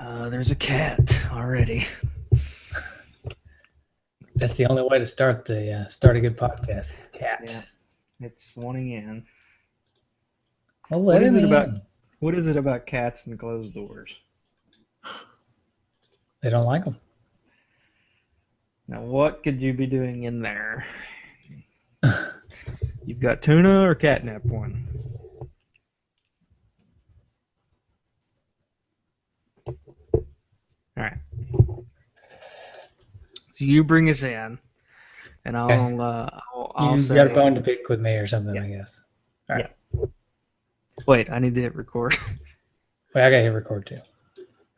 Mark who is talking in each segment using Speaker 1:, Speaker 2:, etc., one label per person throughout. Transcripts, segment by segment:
Speaker 1: There's a cat already.
Speaker 2: That's the only way to start a good podcast. Cat.
Speaker 1: Yeah, it's wanting in.
Speaker 2: Well,
Speaker 1: What
Speaker 2: let
Speaker 1: is
Speaker 2: him
Speaker 1: it about?
Speaker 2: in.
Speaker 1: What is it about cats and closed doors?
Speaker 2: They don't like them.
Speaker 1: Now, what could you be doing in there? You've got tuna or catnip one. All right. So you bring us in, and
Speaker 2: Okay.
Speaker 1: I'll
Speaker 2: You got a
Speaker 1: say
Speaker 2: bone to pick with me or something,
Speaker 1: yeah,
Speaker 2: I guess. All right.
Speaker 1: yeah. Wait, I need to hit record.
Speaker 2: Wait, I got to hit record too.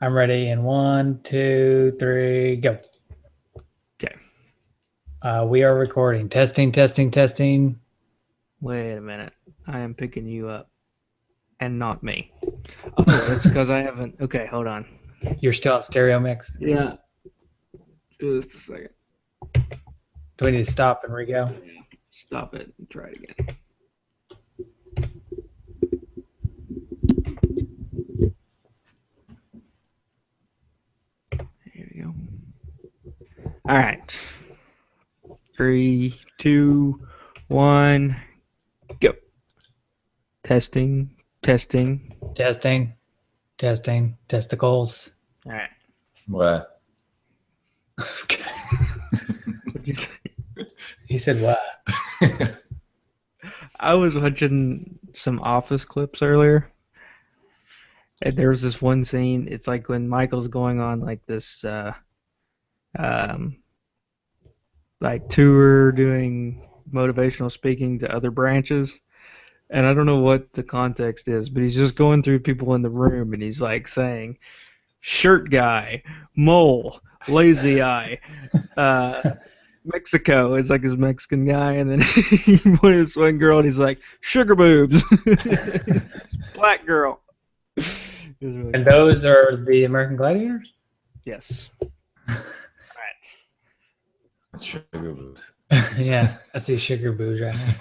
Speaker 2: I'm ready. In 1, 2, 3, go.
Speaker 1: Okay.
Speaker 2: We are recording. Testing, testing, testing.
Speaker 1: Wait a minute. I am picking you up, and not me. Oh, it's because I haven't. Okay, hold on.
Speaker 2: You're still on stereo mix.
Speaker 1: Yeah. Just a second.
Speaker 2: Do we need to stop and re-go?
Speaker 1: Yeah. Stop it and try it again. Here we go. All right. 3, 2, 1, go. Testing, testing.
Speaker 2: Testing, testing, testicles.
Speaker 1: All right.
Speaker 3: What?
Speaker 2: Okay.
Speaker 1: What'd you say?
Speaker 2: He said what?
Speaker 1: I was watching some Office clips earlier. And there was this one scene. It's like when Michael's going on like this like tour doing motivational speaking to other branches. And I don't know what the context is, but he's just going through people in the room and he's like saying, shirt guy, mole, lazy eye, Mexico is like his Mexican guy, and then he went this one girl and he's like, sugar boobs. It's this black girl. It was really
Speaker 2: And
Speaker 1: funny.
Speaker 2: those are the American Gladiators?
Speaker 1: Yes. All right.
Speaker 3: Sugar boobs.
Speaker 2: Yeah, I see sugar boobs right now.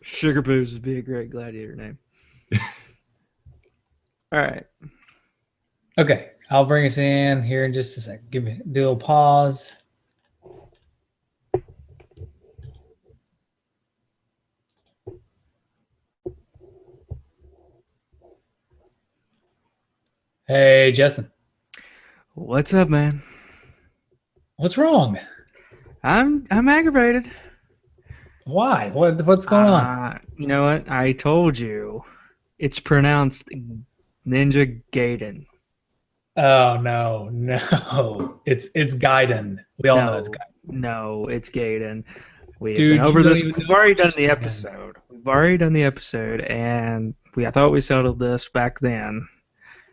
Speaker 1: Sugar boobs would be a great gladiator name. All right.
Speaker 2: Okay, I'll bring us in here in just a second. Do a little pause. Hey, Justin,
Speaker 1: What's up, man?
Speaker 2: what's wrong?
Speaker 1: I'm aggravated.
Speaker 2: Why? What's going on?
Speaker 1: You know what? I told you. It's pronounced Ninja Gaiden.
Speaker 2: Oh no, it's Gaiden. We all know it's Gaiden.
Speaker 1: No, it's Gaiden. We've
Speaker 2: Dude,
Speaker 1: been
Speaker 2: you
Speaker 1: over
Speaker 2: don't
Speaker 1: this.
Speaker 2: even
Speaker 1: We've
Speaker 2: know
Speaker 1: already
Speaker 2: what
Speaker 1: done
Speaker 2: you're
Speaker 1: the
Speaker 2: saying.
Speaker 1: episode. We've already done the episode, and I thought we settled this back then.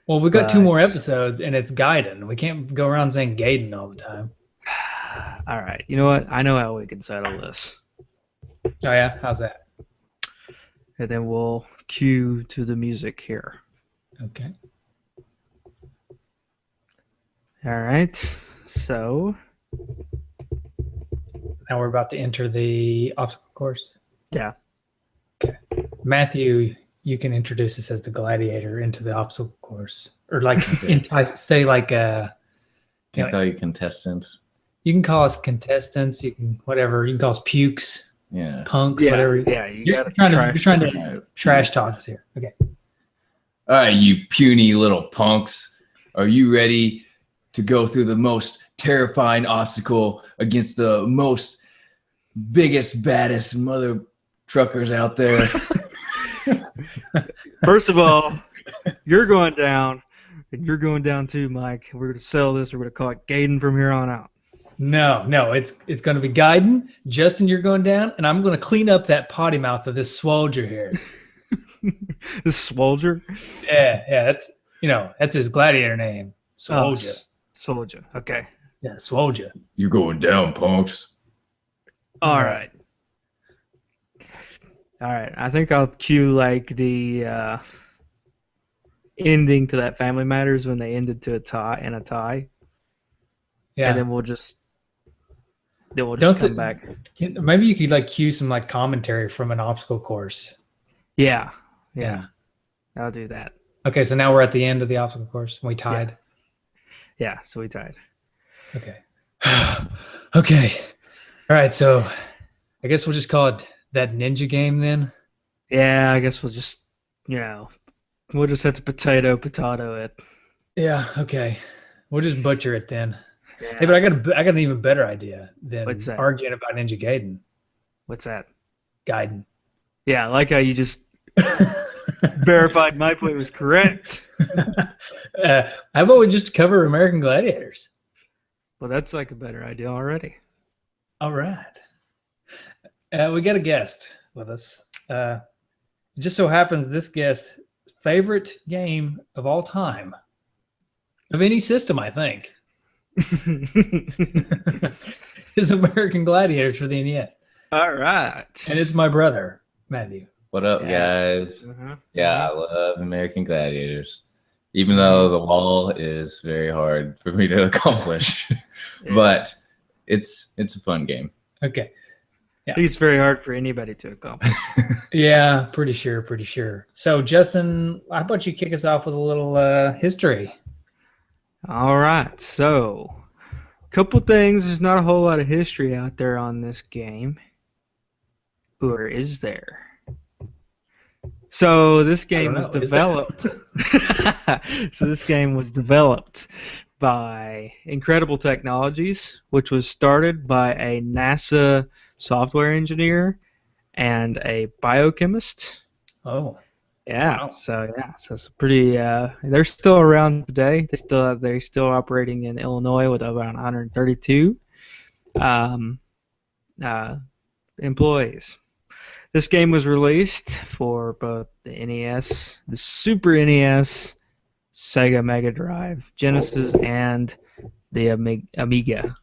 Speaker 2: Well, we got 2
Speaker 1: But-
Speaker 2: more episodes, and it's Gaiden. We can't go around saying Gaiden all the time.
Speaker 1: All right. You know what? I know how we can settle this.
Speaker 2: Oh yeah, how's that?
Speaker 1: And then we'll cue to the music here.
Speaker 2: Okay.
Speaker 1: All right. So,
Speaker 2: Now we're about to enter the obstacle course.
Speaker 1: yeah.
Speaker 2: Matthew, you can introduce us as the gladiator into the obstacle course, or like
Speaker 3: Okay.
Speaker 2: say like
Speaker 3: Can I call you contestants?
Speaker 2: you can call us contestants. You can whatever. You can call us pukes,
Speaker 3: Yeah.
Speaker 2: punks,
Speaker 1: Yeah.
Speaker 2: whatever.
Speaker 1: Yeah. You
Speaker 2: You're
Speaker 1: got to
Speaker 2: trying to
Speaker 3: All right.
Speaker 2: trash talk us here. Okay.
Speaker 3: All right, you puny little punks. Are you ready to go through the most terrifying obstacle against the most biggest, baddest mother truckers out there?
Speaker 1: First of all, you're going down, and you're going down too, Mike. We're going to sell this. We're going to call it Gaiden from here on out.
Speaker 2: No, it's going to be Gaiden. Justin, you're going down, and I'm going to clean up that potty mouth of this soldier here.
Speaker 1: This Swolger?
Speaker 2: Yeah, that's his gladiator name, soldier.
Speaker 1: Soldier. Okay.
Speaker 2: Yeah, soldier.
Speaker 3: You're going down, punks.
Speaker 1: All right. All right. I think I'll cue like the ending to that Family Matters when they ended to a tie.
Speaker 2: Yeah.
Speaker 1: And then we'll just
Speaker 2: Don't
Speaker 1: come back.
Speaker 2: Maybe you could like cue some like commentary from an obstacle course.
Speaker 1: Yeah. I'll do that.
Speaker 2: Okay, so now we're at the end of the obstacle course. We tied.
Speaker 1: Yeah, so we tied.
Speaker 2: Okay. Okay. All right. So I guess we'll just call it that ninja game then.
Speaker 1: Yeah, I guess we'll just, we'll just have to potato it.
Speaker 2: Yeah. Okay. We'll just butcher it then.
Speaker 1: Yeah.
Speaker 2: Hey, but I got an even better idea
Speaker 1: What's
Speaker 2: than
Speaker 1: that?
Speaker 2: arguing about Ninja Gaiden.
Speaker 1: What's that?
Speaker 2: Gaiden.
Speaker 1: Yeah, I like how you just verified my point was correct.
Speaker 2: How about we just cover American Gladiators?
Speaker 1: Well, that's like a better idea already.
Speaker 2: All right. We got a guest with us. It just so happens this guest's favorite game of all time, of any system, I think, is American Gladiators for the NES.
Speaker 1: All right.
Speaker 2: And it's my brother, Matthew.
Speaker 3: What up,
Speaker 1: Yeah.
Speaker 3: guys?
Speaker 1: Uh-huh.
Speaker 3: Yeah, I love American Gladiators, even though the wall is very hard for me to accomplish.
Speaker 1: Yeah.
Speaker 3: But it's a fun game.
Speaker 2: Okay.
Speaker 1: I think it's very hard for anybody to accomplish.
Speaker 2: Yeah, pretty sure. So, Justin, how about you kick us off with a little history?
Speaker 1: All right. So, couple things. There's not a whole lot of history out there on this game. Or is there? So, this game was developed. So, this game was developed by Incredible Technologies, which was started by a NASA software engineer and a biochemist.
Speaker 2: Oh,
Speaker 1: Yeah.
Speaker 2: wow.
Speaker 1: So it's pretty. They're still around today. They're still operating in Illinois with around 132 employees. This game was released for both the NES, the Super NES, Sega Mega Drive, Genesis, and the Amiga.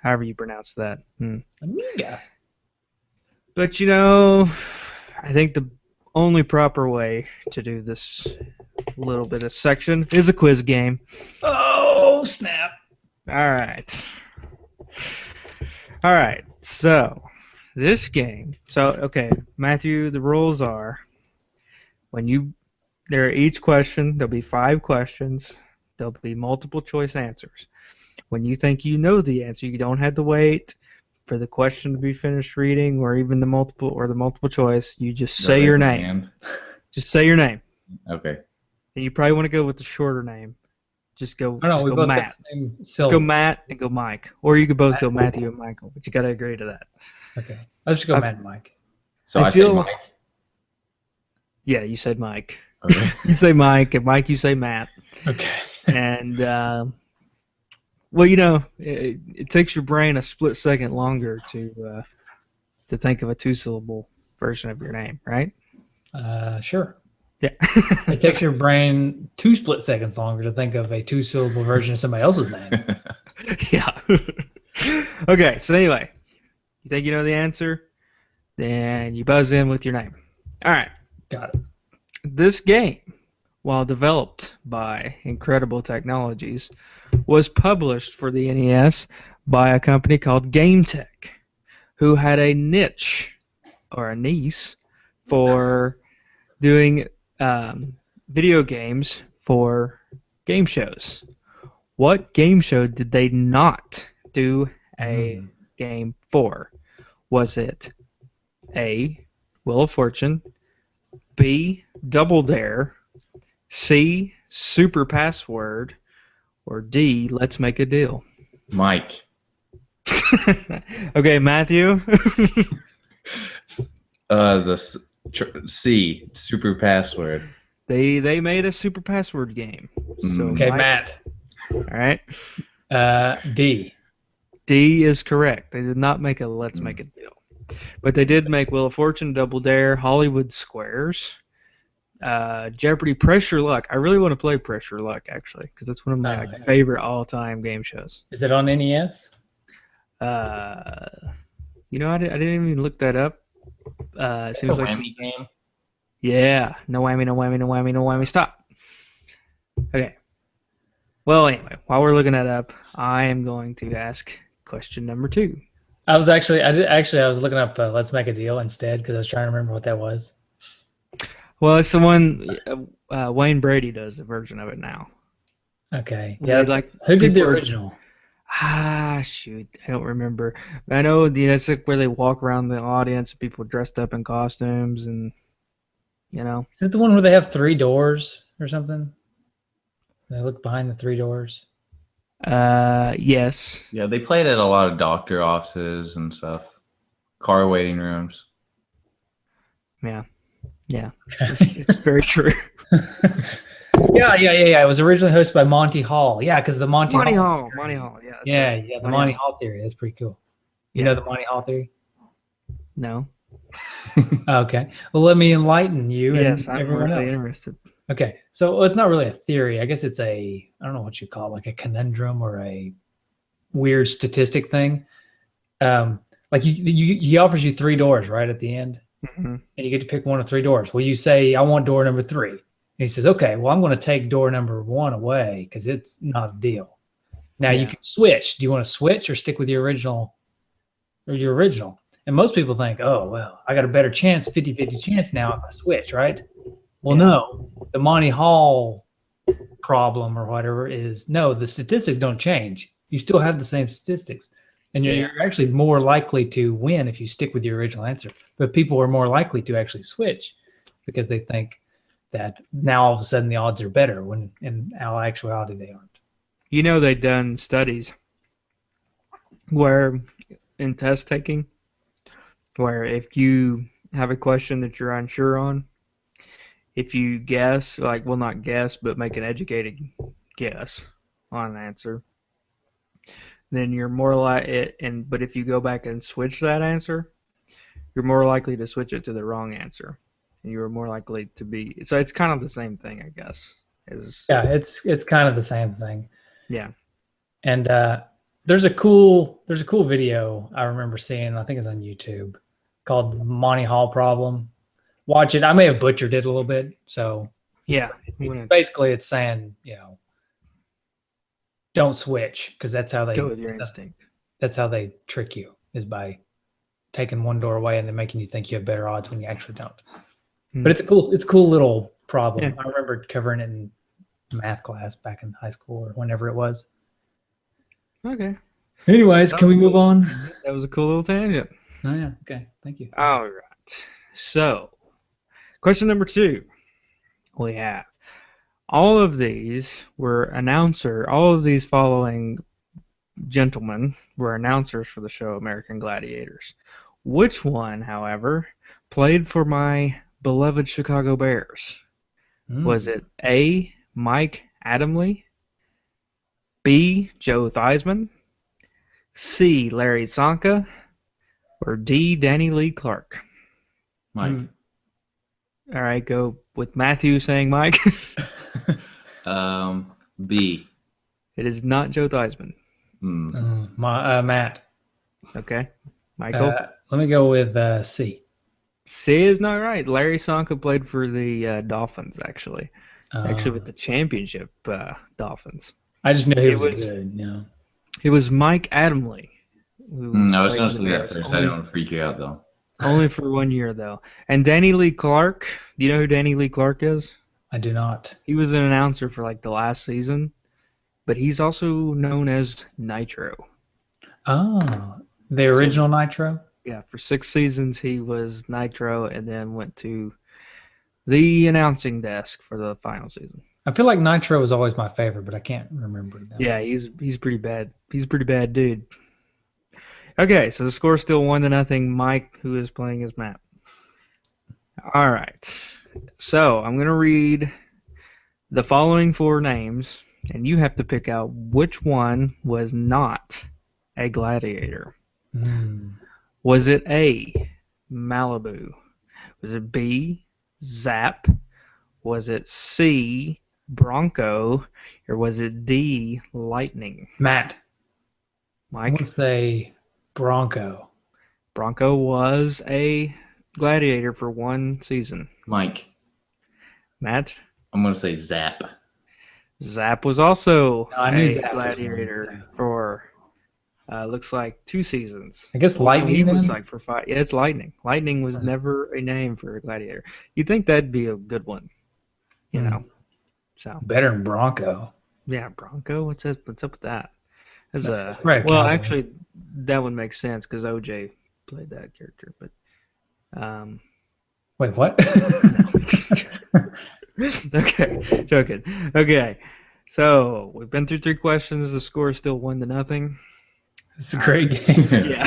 Speaker 1: However you pronounce that.
Speaker 2: Amiga.
Speaker 1: But I think the only proper way to do this little bit of section is a quiz game.
Speaker 2: Oh, snap.
Speaker 1: All right. So, this game. So, okay, Matthew, the rules are there are each question, there'll be 5 questions. There'll be multiple choice answers. When you think you know the answer, you don't have to wait for the question to be finished reading or even the multiple choice. You just say your name. Just say your name.
Speaker 3: Okay.
Speaker 1: And you probably want to go with the shorter name. Just go,
Speaker 2: No, we
Speaker 1: go
Speaker 2: both
Speaker 1: Matt.
Speaker 2: got the same
Speaker 1: Just
Speaker 2: syllable.
Speaker 1: go Matt and go Mike. Or you could both go Matthew and Michael, but you got to agree to that.
Speaker 2: Okay. Let's just go Matt and Mike.
Speaker 3: So
Speaker 1: I
Speaker 3: I say
Speaker 1: feel-
Speaker 3: Mike.
Speaker 1: Yeah, you said Mike.
Speaker 3: Okay.
Speaker 1: You say Mike, and Mike, you say Matt.
Speaker 2: Okay.
Speaker 1: And, it takes your brain a split second longer to think of a 2-syllable version of your name, right?
Speaker 2: Sure.
Speaker 1: Yeah.
Speaker 2: It takes your brain 2 split seconds longer to think of a 2-syllable version of somebody else's name.
Speaker 1: Yeah. Okay, so anyway, you think you know the answer? Then you buzz in with your name. All right.
Speaker 2: Got it.
Speaker 1: This game, while developed by Incredible Technologies, was published for the NES by a company called GameTech, who had a niche or a niche for doing video games for game shows. What game show did they not do a game for? Was it A, Wheel of Fortune, B, Double Dare, C, Super Password, or D, Let's Make a Deal?
Speaker 3: Mike.
Speaker 1: Okay, Matthew.
Speaker 3: C, Super Password.
Speaker 1: They made a Super Password game. So
Speaker 2: Okay,
Speaker 1: Mike-
Speaker 2: Matt.
Speaker 1: All right.
Speaker 2: D.
Speaker 1: D is correct. They did not make a Let's Make a Deal. But they did make Wheel of Fortune, Double Dare, Hollywood Squares, Jeopardy, Pressure Luck. I really want to play Pressure Luck, actually, because it's one of my favorite all-time game shows.
Speaker 2: Is it on NES?
Speaker 1: I didn't even look that up. It seems like
Speaker 3: whammy game.
Speaker 1: yeah, no whammy, no whammy, no whammy, no whammy. Stop. Okay. Well, anyway, while we're looking that up, I am going to ask question number 2.
Speaker 2: I was looking up Let's Make a Deal instead because I was trying to remember what that was.
Speaker 1: Well, it's the one Wayne Brady does a version of it now.
Speaker 2: Okay.
Speaker 1: Where
Speaker 2: Yeah.
Speaker 1: they like
Speaker 2: Who did the
Speaker 1: people are
Speaker 2: original?
Speaker 1: shoot, I don't remember. I know it's like where they walk around the audience, people dressed up in costumes, and you know.
Speaker 2: Is it the one where they have 3 doors or something? They look behind the 3 doors.
Speaker 1: Yes.
Speaker 3: Yeah, they played at a lot of doctor offices and stuff, car waiting rooms.
Speaker 1: Yeah. Yeah.
Speaker 2: Okay.
Speaker 1: It's very true.
Speaker 2: Yeah. It was originally hosted by Monty Hall. Yeah, because the Monty
Speaker 1: Monty
Speaker 2: Hall.
Speaker 1: Hall. Monty Hall. Yeah, that's
Speaker 2: Yeah,
Speaker 1: right.
Speaker 2: yeah, the
Speaker 1: Monty
Speaker 2: Monty
Speaker 1: Hall.
Speaker 2: Hall theory. That's pretty cool. You
Speaker 1: Yeah.
Speaker 2: know the Monty Hall theory?
Speaker 1: No.
Speaker 2: Okay. Well, let me enlighten you
Speaker 1: Yes,
Speaker 2: and
Speaker 1: I'm
Speaker 2: everyone
Speaker 1: really
Speaker 2: else.
Speaker 1: interested.
Speaker 2: Okay. So it's not really a theory. I guess it's I don't know what you call it, like a conundrum or a weird statistic thing. Like he offers you 3 doors right at the end,
Speaker 1: Mm-hmm.
Speaker 2: and you get to pick one of 3 doors. Well, you say, I want door number 3. And he says, okay, well, I'm going to take door number 1 away because it's not a deal. Now you
Speaker 1: Yeah.
Speaker 2: can switch. Do you want to switch or stick with your original? And most people think, oh, well, I got a better chance, 50-50 chance now if I switch, right? Well,
Speaker 1: Yeah.
Speaker 2: no, the Monty Hall problem or whatever is no, the statistics don't change. You still have the same statistics. And you're actually more likely to win if you stick with your original answer. But people are more likely to actually switch because they think that now all of a sudden the odds are better when in all actuality they aren't.
Speaker 1: They've done studies where in test taking, where if you have a question that you're unsure on, if you guess, well, not guess, but make an educated guess on an answer, then you're more but if you go back and switch that answer, you're more likely to switch it to the wrong answer. And you're more likely to be, so it's kind of the same thing, I guess.
Speaker 2: Yeah, it's kind of the same thing.
Speaker 1: Yeah.
Speaker 2: And there's a cool video I remember seeing, I think it's on YouTube, called the Monty Hall Problem. Watch it. I may have butchered it a little bit. So
Speaker 1: Yeah.
Speaker 2: basically it's saying, don't switch because that's how they
Speaker 1: Go with your instinct.
Speaker 2: That's how they trick you, is by taking one door away and then making you think you have better odds when you actually don't. But it's a cool little problem. Yeah. I remember covering it in math class back in high school or whenever it was.
Speaker 1: Okay.
Speaker 2: Anyways, can we move on?
Speaker 1: That was a cool little tangent.
Speaker 2: Oh yeah. Okay. Thank you.
Speaker 1: All right. So, question number 2. We have all of these following gentlemen were announcers for the show American Gladiators. Which one, however, played for my beloved Chicago Bears? Was it A, Mike Adamle, B, Joe Theismann, C, Larry Csonka, or D, Danny Lee Clark?
Speaker 3: Mike.
Speaker 1: All right, go with Matthew saying Mike.
Speaker 3: B.
Speaker 1: It is not Joe Theismann.
Speaker 2: Matt.
Speaker 1: Okay. Michael?
Speaker 2: Let me go with C.
Speaker 1: C is not right. Larry Csonka played for the Dolphins, actually. Actually, with the championship Dolphins.
Speaker 2: I just knew he was good,
Speaker 1: It was Mike Adamle.
Speaker 3: I was going to say that first. I didn't want to freak you out, though.
Speaker 1: Only for 1 year, though. And Danny Lee Clark, do you know who Danny Lee Clark is?
Speaker 2: I do not.
Speaker 1: He was an announcer for the last season, but he's also known as Nitro.
Speaker 2: Oh, the original Nitro?
Speaker 1: Yeah, for 6 seasons he was Nitro and then went to the announcing desk for the final season.
Speaker 2: I feel like Nitro was always my favorite, but I can't remember that.
Speaker 1: Yeah, he's pretty bad. He's a pretty bad dude. Okay, so the score's still 1-0. Mike, who is playing as Matt. All right. So I'm going to read the following 4 names, and you have to pick out which one was not a gladiator. Was it A, Malibu? Was it B, Zap? Was it C, Bronco? Or was it D, Lightning?
Speaker 2: Matt.
Speaker 1: Mike?
Speaker 2: I would say Bronco.
Speaker 1: Bronco was a gladiator for 1 season.
Speaker 3: Mike.
Speaker 1: Matt?
Speaker 3: I'm going to say Zap.
Speaker 1: Zap was also a
Speaker 2: Zap
Speaker 1: gladiator for, looks like 2 seasons.
Speaker 2: I guess Lightning.
Speaker 1: He was for 5. Yeah, it's Lightning. Lightning was never a name for a gladiator. You'd think that'd be a good one, So
Speaker 2: better than Bronco.
Speaker 1: Yeah, Bronco. What's that? What's up with that? As a
Speaker 2: Right,
Speaker 1: well,
Speaker 2: cowboy.
Speaker 1: actually, that one makes sense because OJ played that character. But
Speaker 2: Wait, what?
Speaker 1: okay, joking. Okay, so we've been through 3 questions. The score is still 1-0.
Speaker 2: It's a great game.
Speaker 1: Yeah.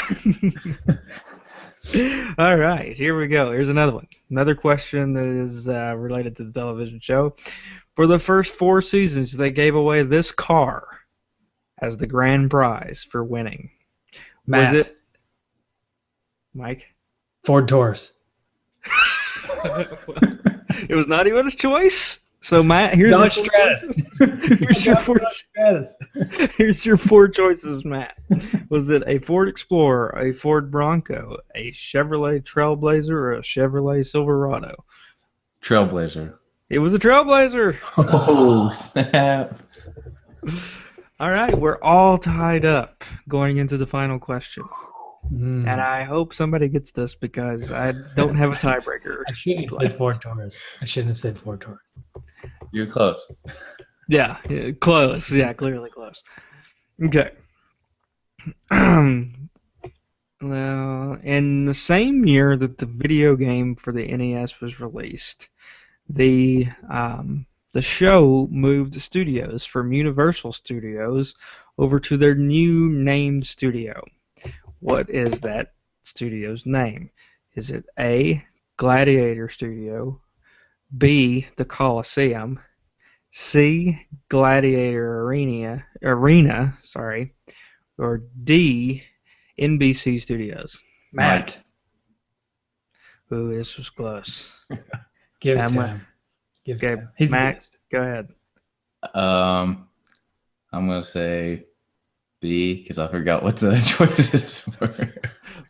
Speaker 1: All right, here we go. Here's another one. Another question that is related to the television show. For the first 4 seasons, they gave away this car as the grand prize for winning.
Speaker 2: Matt.
Speaker 1: Was it Mike?
Speaker 2: Ford Taurus.
Speaker 1: It was not even a choice. So Matt, here's
Speaker 2: Dodge
Speaker 1: your 4
Speaker 2: Stratus.
Speaker 1: choices. Here's your four.
Speaker 2: Stratus.
Speaker 1: Here's your 4 choices, Matt. Was it a Ford Explorer, a Ford Bronco, a Chevrolet Trailblazer, or a Chevrolet Silverado?
Speaker 3: Trailblazer.
Speaker 1: It was a Trailblazer.
Speaker 3: Oh, snap.
Speaker 1: All right, we're all tied up going into the final question.
Speaker 2: Mm.
Speaker 1: And I hope somebody gets this because I don't have a tiebreaker.
Speaker 2: I shouldn't have said Ford Taurus. I shouldn't have said Ford Taurus.
Speaker 3: You're close.
Speaker 1: Yeah, close. Yeah, clearly close. Okay. Well, in the same year that the video game for the NES was released, the show moved the studios from Universal Studios over to their new named studio. What is that studio's name? Is it A, Gladiator Studio, B, the Coliseum, C, Gladiator Arena, or D, NBC Studios?
Speaker 2: Matt.
Speaker 1: Ooh, this was close.
Speaker 2: Give it
Speaker 1: I'm
Speaker 2: to
Speaker 1: gonna-
Speaker 2: him. Give it
Speaker 1: Okay,
Speaker 2: to him. He's the
Speaker 1: Matt,
Speaker 2: best.
Speaker 1: go ahead.
Speaker 3: I'm gonna say B because I forgot what the choices were.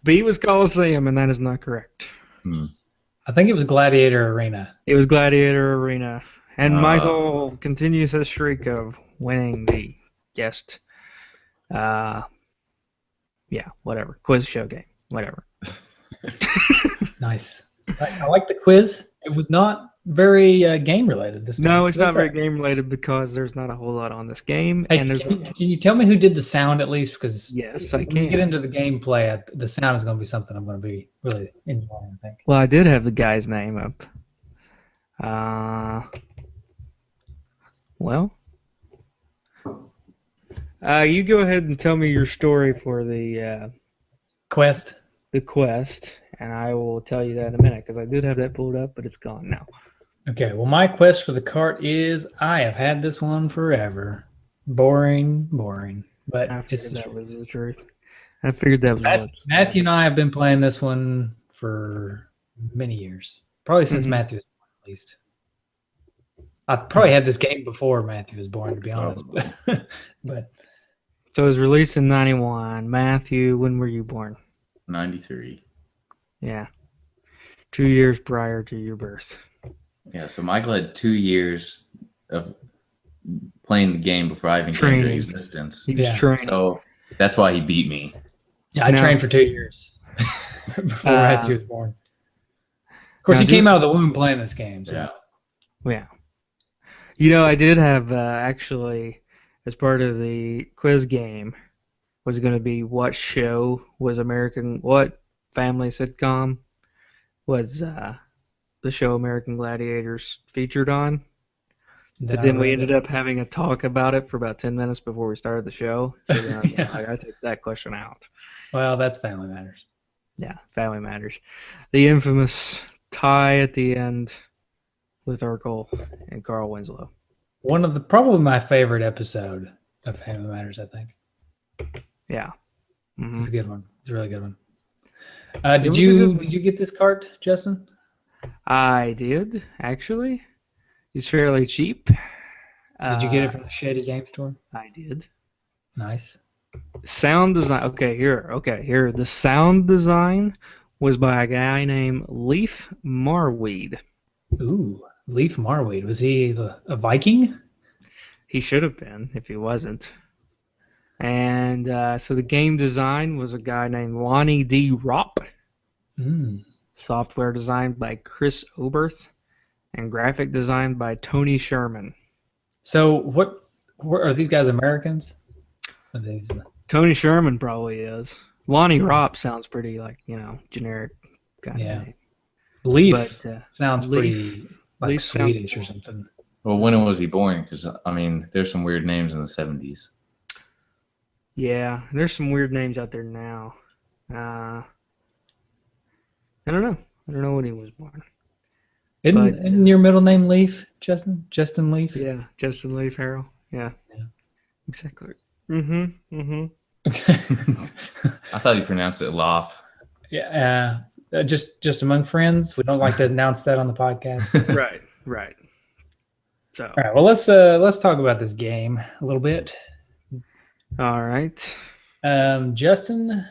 Speaker 1: B was Coliseum, and that is not correct.
Speaker 2: I think it was Gladiator Arena.
Speaker 1: It was Gladiator Arena. And
Speaker 3: Ah.
Speaker 1: Michael continues his streak of winning the guest, whatever, quiz show game, whatever.
Speaker 2: Nice. I like the quiz. It was not very game related this time.
Speaker 1: No, it's not
Speaker 2: That's
Speaker 1: very
Speaker 2: all.
Speaker 1: game related because there's not a whole lot on this game.
Speaker 2: Hey,
Speaker 1: And there's
Speaker 2: can you tell me who did the sound at least? Because
Speaker 1: Yes, I
Speaker 2: when we get
Speaker 1: can.
Speaker 2: into the gameplay, the sound is going to be something I'm going to be really enjoying, I think.
Speaker 1: Well, I did have the guy's name up. You go ahead and tell me your story for the
Speaker 2: Quest.
Speaker 1: quest, and I will tell you that in a minute because I did have that pulled up, but it's gone now.
Speaker 2: Okay, well, my quest for the cart is I have had this one forever. Boring, but
Speaker 1: I
Speaker 2: it's
Speaker 1: figured
Speaker 2: the
Speaker 1: that
Speaker 2: truth.
Speaker 1: was the truth. I figured that was what.
Speaker 2: Matthew and I have been playing this one for many years, probably since
Speaker 1: Mhm.
Speaker 2: Matthew was born, at least. I've probably had this game before Matthew was born, to be honest. But
Speaker 1: So it was released in 91. Matthew, when were you born?
Speaker 3: 93.
Speaker 1: Yeah. 2 years prior to your birth.
Speaker 3: Yeah, so Michael had 2 years of playing the game before I even came
Speaker 1: Training.
Speaker 3: into existence.
Speaker 1: He was
Speaker 2: Yeah.
Speaker 1: training.
Speaker 3: So that's why he beat me.
Speaker 2: yeah, I
Speaker 1: No.
Speaker 2: trained for 2 years before Matthew was born. Of course,
Speaker 1: now
Speaker 2: he came
Speaker 1: do-
Speaker 2: out of the womb playing this game. So.
Speaker 3: Yeah.
Speaker 1: Yeah. You know, I did have actually, as part of the quiz game, was going to be what show was what family sitcom was the show American Gladiators featured on. But then we ended up having a talk about it for about 10 minutes before we started the show. So then I was
Speaker 2: Yeah.
Speaker 1: like, I take that question out.
Speaker 2: Well, that's Family Matters.
Speaker 1: Yeah, Family Matters. The infamous tie at the end with Urkel and Carl Winslow.
Speaker 2: Probably my favorite episode of Family Matters, I think.
Speaker 1: Yeah. Mhm.
Speaker 2: It's a good one. It's a really good one.
Speaker 1: It
Speaker 2: Did
Speaker 1: was a good one.
Speaker 2: you get this cart, Justin?
Speaker 1: I did, actually. It's fairly cheap.
Speaker 2: Did you get it from the Shady Game Store?
Speaker 1: I did.
Speaker 2: Nice.
Speaker 1: Sound design. Okay, here. The sound design was by a guy named Leaf Marweed.
Speaker 2: Ooh, Leaf Marweed. Was he a Viking?
Speaker 1: He should have been if he wasn't. And so the game design was a guy named Lonnie D. Ropp.
Speaker 2: Mm.
Speaker 1: Software designed by Chris Oberth. And graphic design by Tony Sherman.
Speaker 2: So what Are these guys Americans? Are these,
Speaker 1: Tony Sherman probably is. Lonnie Ropp sounds pretty like, generic kind of
Speaker 2: yeah.
Speaker 1: name.
Speaker 2: Leaf
Speaker 1: But
Speaker 2: sounds
Speaker 1: Leaf,
Speaker 2: pretty like
Speaker 1: Leaf sounds
Speaker 2: Swedish or something.
Speaker 3: Well, when was he born? Because I mean, there's some weird names in the 70s.
Speaker 1: Yeah, there's some weird names out there now. I don't know. I don't know when he was born.
Speaker 2: Isn't your middle name Leaf, Justin? Justin Leaf?
Speaker 1: Yeah, Justin Leaf Harrell. Yeah. Exactly.
Speaker 3: I thought he pronounced it Loff.
Speaker 2: Yeah. Just among friends. We don't like to announce that on the podcast.
Speaker 1: Right. So.
Speaker 2: All right. Well, let's talk about this game a little bit.
Speaker 1: All right.
Speaker 2: Justin,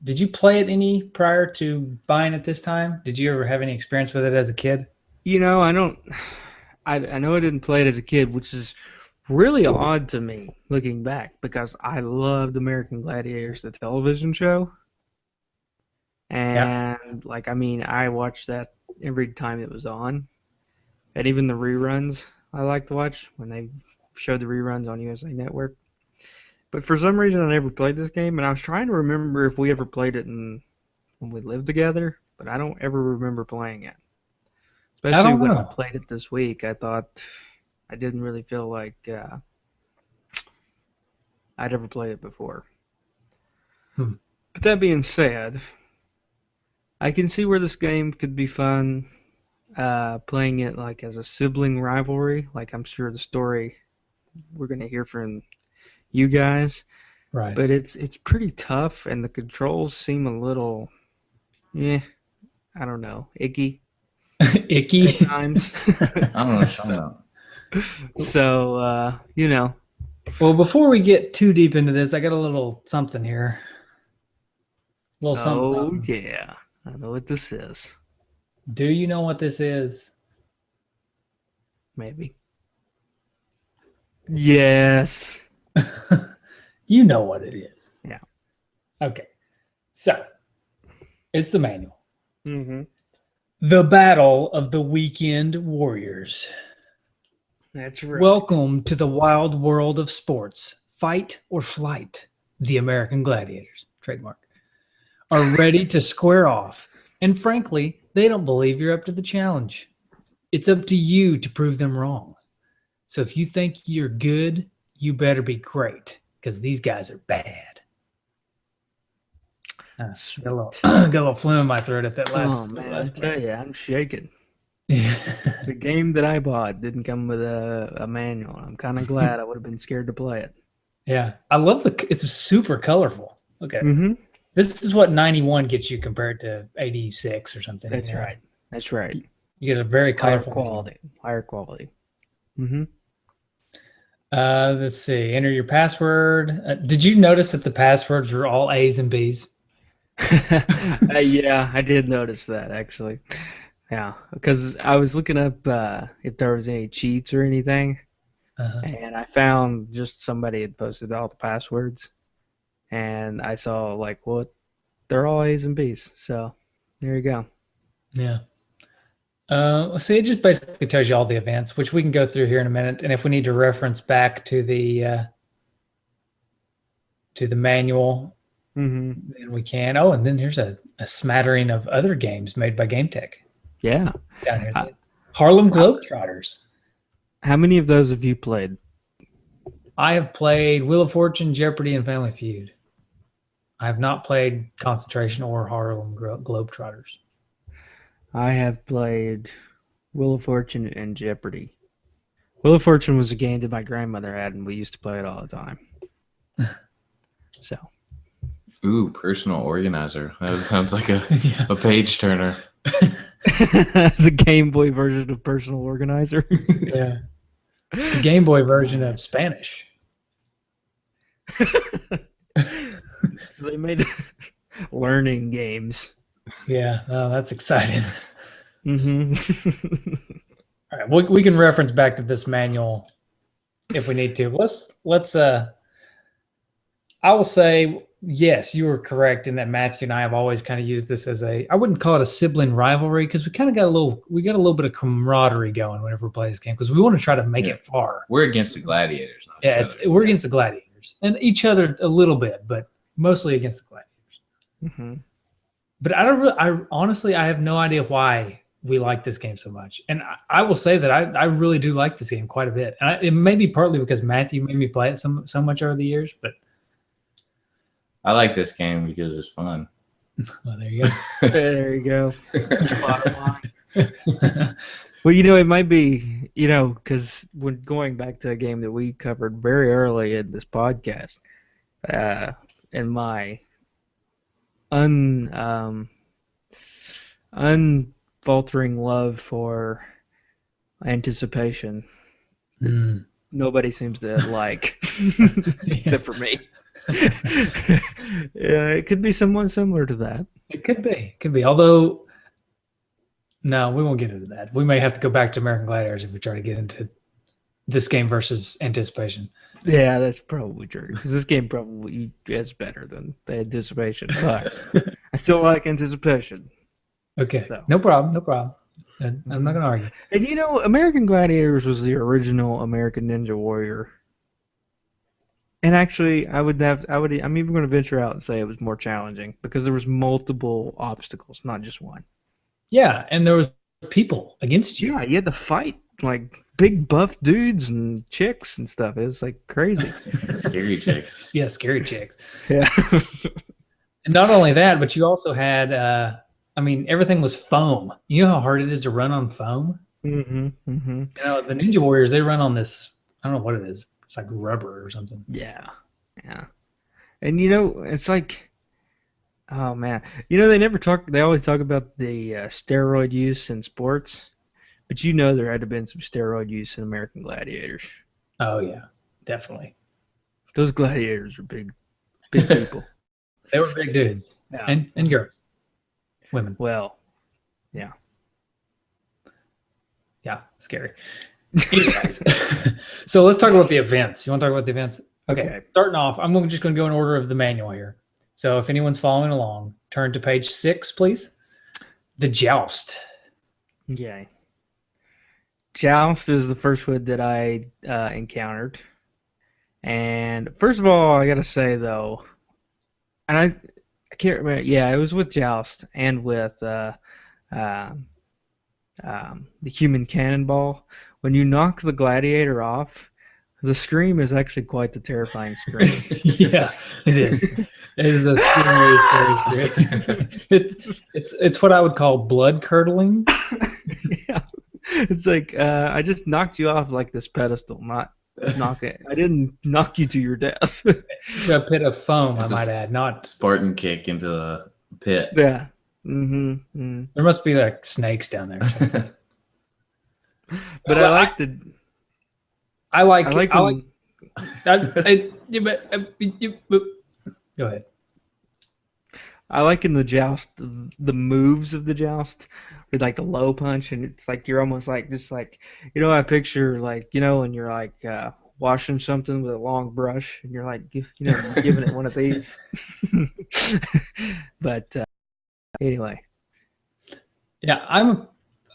Speaker 2: did you play it any prior to buying it this time? Did you ever have any experience with it as a kid?
Speaker 1: I don't. I know I didn't play it as a kid, which is really odd to me looking back because I loved American Gladiators, the television show. And I watched that every time it was on. And even the reruns I like to watch when they showed the reruns on USA Network. But for some reason I never played this game, and I was trying to remember if we ever played it when we lived together, but I don't ever remember playing it. Especially when I played it this week, I thought I didn't really feel like I'd ever played it before. But that being said, I can see where this game could be fun, playing it like as a sibling rivalry. Like I'm sure the story we're going to hear from you guys.
Speaker 2: Right.
Speaker 1: But it's pretty tough, and the controls seem a little, I don't know, icky.
Speaker 2: Icky
Speaker 1: at times.
Speaker 3: I don't know what you're talking about.
Speaker 1: So,
Speaker 2: Well, before we get too deep into this, I got a little something here. A little something.
Speaker 1: Yeah. I know what this is.
Speaker 2: Do you know what this is?
Speaker 1: Maybe. Yes.
Speaker 2: You know what it is.
Speaker 1: Yeah.
Speaker 2: Okay. So, it's the manual.
Speaker 1: Mm-hmm.
Speaker 2: The Battle of the Weekend Warriors.
Speaker 1: That's right.
Speaker 2: Welcome to the wild world of sports. Fight or flight. The American Gladiators, trademark, are ready to square off. And frankly, they don't believe you're up to the challenge. It's up to you to prove them wrong. So if you think you're good, you better be great, because these guys are bad. Got a little phlegm in my throat at that last.
Speaker 1: Oh man, I tell you, I'm shaking.
Speaker 2: Yeah.
Speaker 1: The game that I bought didn't come with a manual. I'm kind of glad. I would have been scared to play it.
Speaker 2: Yeah, I love it's super colorful. Okay, This is what 91 gets you compared to 86 or something.
Speaker 1: That's right. That's right.
Speaker 2: You get a very colorful
Speaker 1: higher quality.
Speaker 2: Let's see. Enter your password. Did you notice that the passwords were all A's and B's?
Speaker 1: Yeah, I did notice that actually. Yeah, because I was looking up if there was any cheats or anything, and I found just somebody had posted all the passwords, and I saw they're all A's and B's. So there you go.
Speaker 2: Yeah. See, it just basically tells you all the events, which we can go through here in a minute, and if we need to reference back to the manual. Then we can. Oh, and then here's a smattering of other games made by Game Tech.
Speaker 1: Yeah.
Speaker 2: Down here. Harlem Globetrotters.
Speaker 1: How many of those have you played?
Speaker 2: I have played Wheel of Fortune, Jeopardy, and Family Feud. I have not played Concentration or Harlem Globetrotters. I
Speaker 1: have played Wheel of Fortune and Jeopardy. Wheel of Fortune was a game that my grandmother had, and we used to play it all the time. So.
Speaker 3: Ooh, personal organizer. That sounds like a page turner.
Speaker 1: The Game Boy version of personal organizer.
Speaker 2: Yeah. The Game Boy version of Spanish.
Speaker 1: So they made learning games.
Speaker 2: Yeah, that's exciting. All right, we can reference back to this manual if we need to. Let's I will say yes, you were correct in that Matthew and I have always kind of used this as I wouldn't call it a sibling rivalry because we kind of got a little bit of camaraderie going whenever we play this game because we want to try to make it far.
Speaker 3: We're against the Gladiators. Not
Speaker 2: Yeah,
Speaker 3: each other.
Speaker 2: we're against the Gladiators and each other a little bit, but mostly against the Gladiators.
Speaker 1: Mm-hmm.
Speaker 2: But I honestly have no idea why we like this game so much. And I will say that I really do like this game quite a bit. And it may be partly because Matthew made me play it so much over the years, but
Speaker 3: I like this game because it's fun.
Speaker 2: well, there you go.
Speaker 1: There you go. Bottom line. Well, it might be, because when going back to a game that we covered very early in this podcast, in my unfaltering love for anticipation, nobody seems to like, except for me. Yeah, it could be someone similar to that.
Speaker 2: It could be. Although, no, we won't get into that. We may have to go back to American Gladiators if we try to get into this game versus anticipation.
Speaker 1: Yeah, that's probably true. Because this game probably is better than the anticipation, but I still like anticipation.
Speaker 2: Okay,
Speaker 1: So.
Speaker 2: no problem. I'm not going to argue.
Speaker 1: And American Gladiators was the original American Ninja Warrior. And actually, I'm even going to venture out and say it was more challenging because there was multiple obstacles, not just one.
Speaker 2: Yeah, and there was people against you.
Speaker 1: Yeah, you had to fight like big buff dudes and chicks and stuff. It was like crazy.
Speaker 3: Scary chicks.
Speaker 2: Yeah, scary chicks.
Speaker 1: Yeah.
Speaker 2: And not only that, but you also had, everything was foam. You know how hard it is to run on foam?
Speaker 1: Mm-hmm. Mm-hmm.
Speaker 2: The Ninja Warriors, they run on this, I don't know what it is. It's like rubber or something.
Speaker 1: Yeah. Yeah. And it's like, oh man, they always talk about the steroid use in sports, but there had to have been some steroid use in American Gladiators.
Speaker 2: Oh yeah, definitely.
Speaker 1: Those gladiators are big people.
Speaker 2: They were big dudes.
Speaker 1: Yeah.
Speaker 2: And girls. Women.
Speaker 1: Well, yeah.
Speaker 2: Yeah, scary. Anyways, so let's talk about the events. You want to talk about the events? Okay. Starting off, I'm just going to go in order of the manual here. So if anyone's following along, turn to page 6, please. The Joust.
Speaker 1: Okay. Joust is the first one that I encountered. And first of all, I got to say, though, and I can't remember. Yeah, it was with Joust and with the human cannonball. When you knock the gladiator off, the scream is actually quite the terrifying scream.
Speaker 2: Yeah, it is. It is a scary scream. It's what I would call blood curdling.
Speaker 1: Yeah, it's like I just knocked you off like this pedestal, not knock it. I didn't knock you to your death.
Speaker 2: A pit of foam,
Speaker 3: It's
Speaker 2: I might add, not
Speaker 3: Spartan kick into the pit.
Speaker 1: Yeah. Mm-hmm.
Speaker 2: There must be like snakes down there.
Speaker 1: But
Speaker 2: Well, I like. Go ahead.
Speaker 1: I like in the Joust the moves of the Joust with like the low punch, and it's like you're almost like just like I picture like when you're like washing something with a long brush and you're like giving it one of these. But anyway.
Speaker 2: Yeah,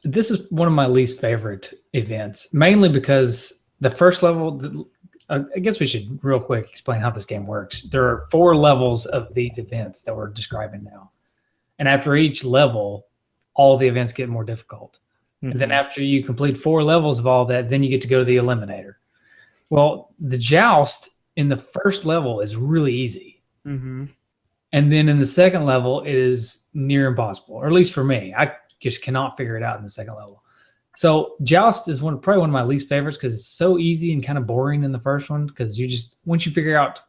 Speaker 2: this is one of my least favorite events, mainly because the first level, I guess we should real quick explain how this game works. There are 4 levels of these events that we're describing now. And after each level, all the events get more difficult. Mm-hmm. And then after you complete 4 levels of all that, then you get to go to the Eliminator. Well, the Joust in the first level is really easy.
Speaker 1: Mm-hmm.
Speaker 2: And then in the second level, it is near impossible, or at least for me. I just cannot figure it out in the second level. So Joust is probably one of my least favorites because it's so easy and kind of boring in the first one because once you figure out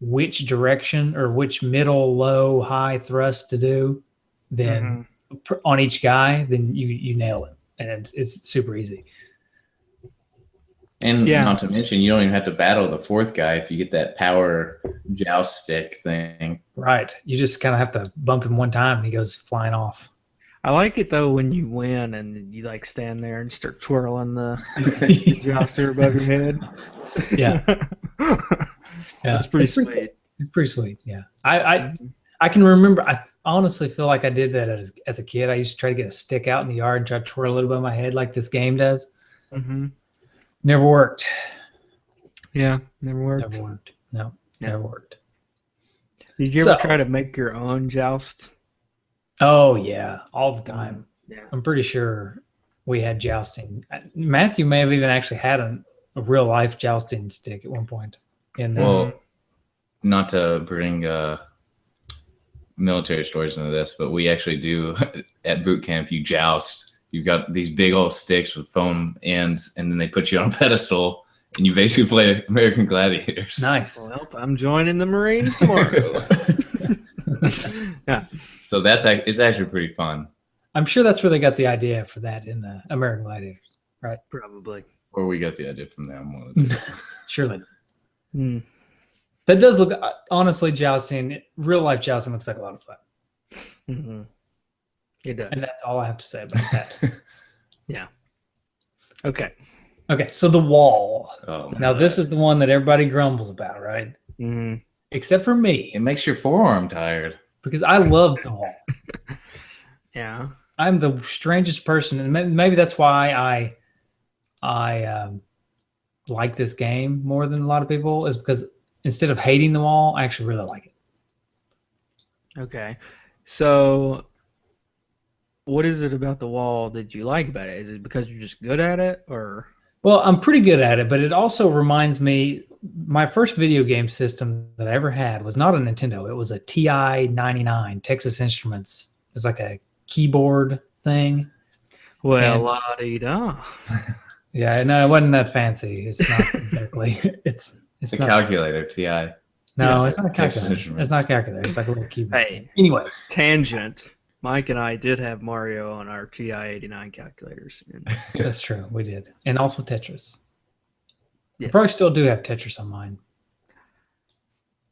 Speaker 2: which direction or which middle, low, high thrust to do, then on each guy, then you nail it. And it's super easy.
Speaker 3: And not to mention, you don't even have to battle the 4th guy if you get that power joust stick thing.
Speaker 2: Right. You just kind of have to bump him one time and he goes flying off.
Speaker 1: I like it though when you win and you like stand there and start twirling the jouster above your head.
Speaker 2: Yeah.
Speaker 1: That's pretty sweet.
Speaker 2: It's pretty sweet. Yeah. I can remember. I honestly feel like I did that as a kid. I used to try to get a stick out in the yard and try to twirl it above my head like this game does.
Speaker 1: Mm-hmm.
Speaker 2: Never worked.
Speaker 1: Yeah, never worked.
Speaker 2: Never worked. No,
Speaker 1: Yeah.
Speaker 2: never worked.
Speaker 1: Did you ever try to make your own joust?
Speaker 2: Oh yeah, all the time.
Speaker 1: Yeah.
Speaker 2: I'm pretty sure we had jousting. Matthew may have even actually had a real life jousting stick at one point.
Speaker 3: Well, not to bring military stories into this, but we actually do at boot camp. You joust. You've got these big old sticks with foam ends, and then they put you on a pedestal, and you basically play American Gladiators.
Speaker 2: Nice.
Speaker 1: Well, I'm joining the Marines tomorrow. Yeah.
Speaker 3: So it's actually pretty fun.
Speaker 2: I'm sure that's where they got the idea for that in American Gladiators, right?
Speaker 1: Probably.
Speaker 3: Or we got the idea from them.
Speaker 2: Surely.
Speaker 1: Hmm.
Speaker 2: That does look, honestly, jousting, real life jousting looks like a lot of fun.
Speaker 1: Mm-hmm. It does.
Speaker 2: And that's all I have to say about that.
Speaker 1: Yeah. Okay.
Speaker 2: Okay, so the wall.
Speaker 3: Oh,
Speaker 2: now, this is the one that everybody grumbles about, right?
Speaker 1: Mm-hmm.
Speaker 2: Except for me.
Speaker 3: It makes your forearm tired.
Speaker 2: Because I love the wall.
Speaker 1: Yeah.
Speaker 2: I'm the strangest person, and maybe that's why I like this game more than a lot of people, is because instead of hating the wall, I actually really like it.
Speaker 1: Okay. So, what is it about the wall that you like about it? Is it because you're just good at it, or?
Speaker 2: Well, I'm pretty good at it, but it also reminds me, my first video game system that I ever had was not a Nintendo. It was a TI-99, Texas Instruments. It was like a keyboard thing.
Speaker 1: Well, la-di-da.
Speaker 2: Yeah, no, it wasn't that fancy. It's not exactly. It's
Speaker 3: a
Speaker 2: not,
Speaker 3: calculator, TI.
Speaker 2: No,
Speaker 3: Yeah,
Speaker 2: it's not a calculator. It's not a calculator. It's like a little keyboard.
Speaker 1: Hey.
Speaker 2: Anyways.
Speaker 1: Tangent. Mike and I did have Mario on our TI-89 calculators.
Speaker 2: That's true. We did. And also Tetris.
Speaker 1: Yes.
Speaker 2: I probably still do have Tetris on mine.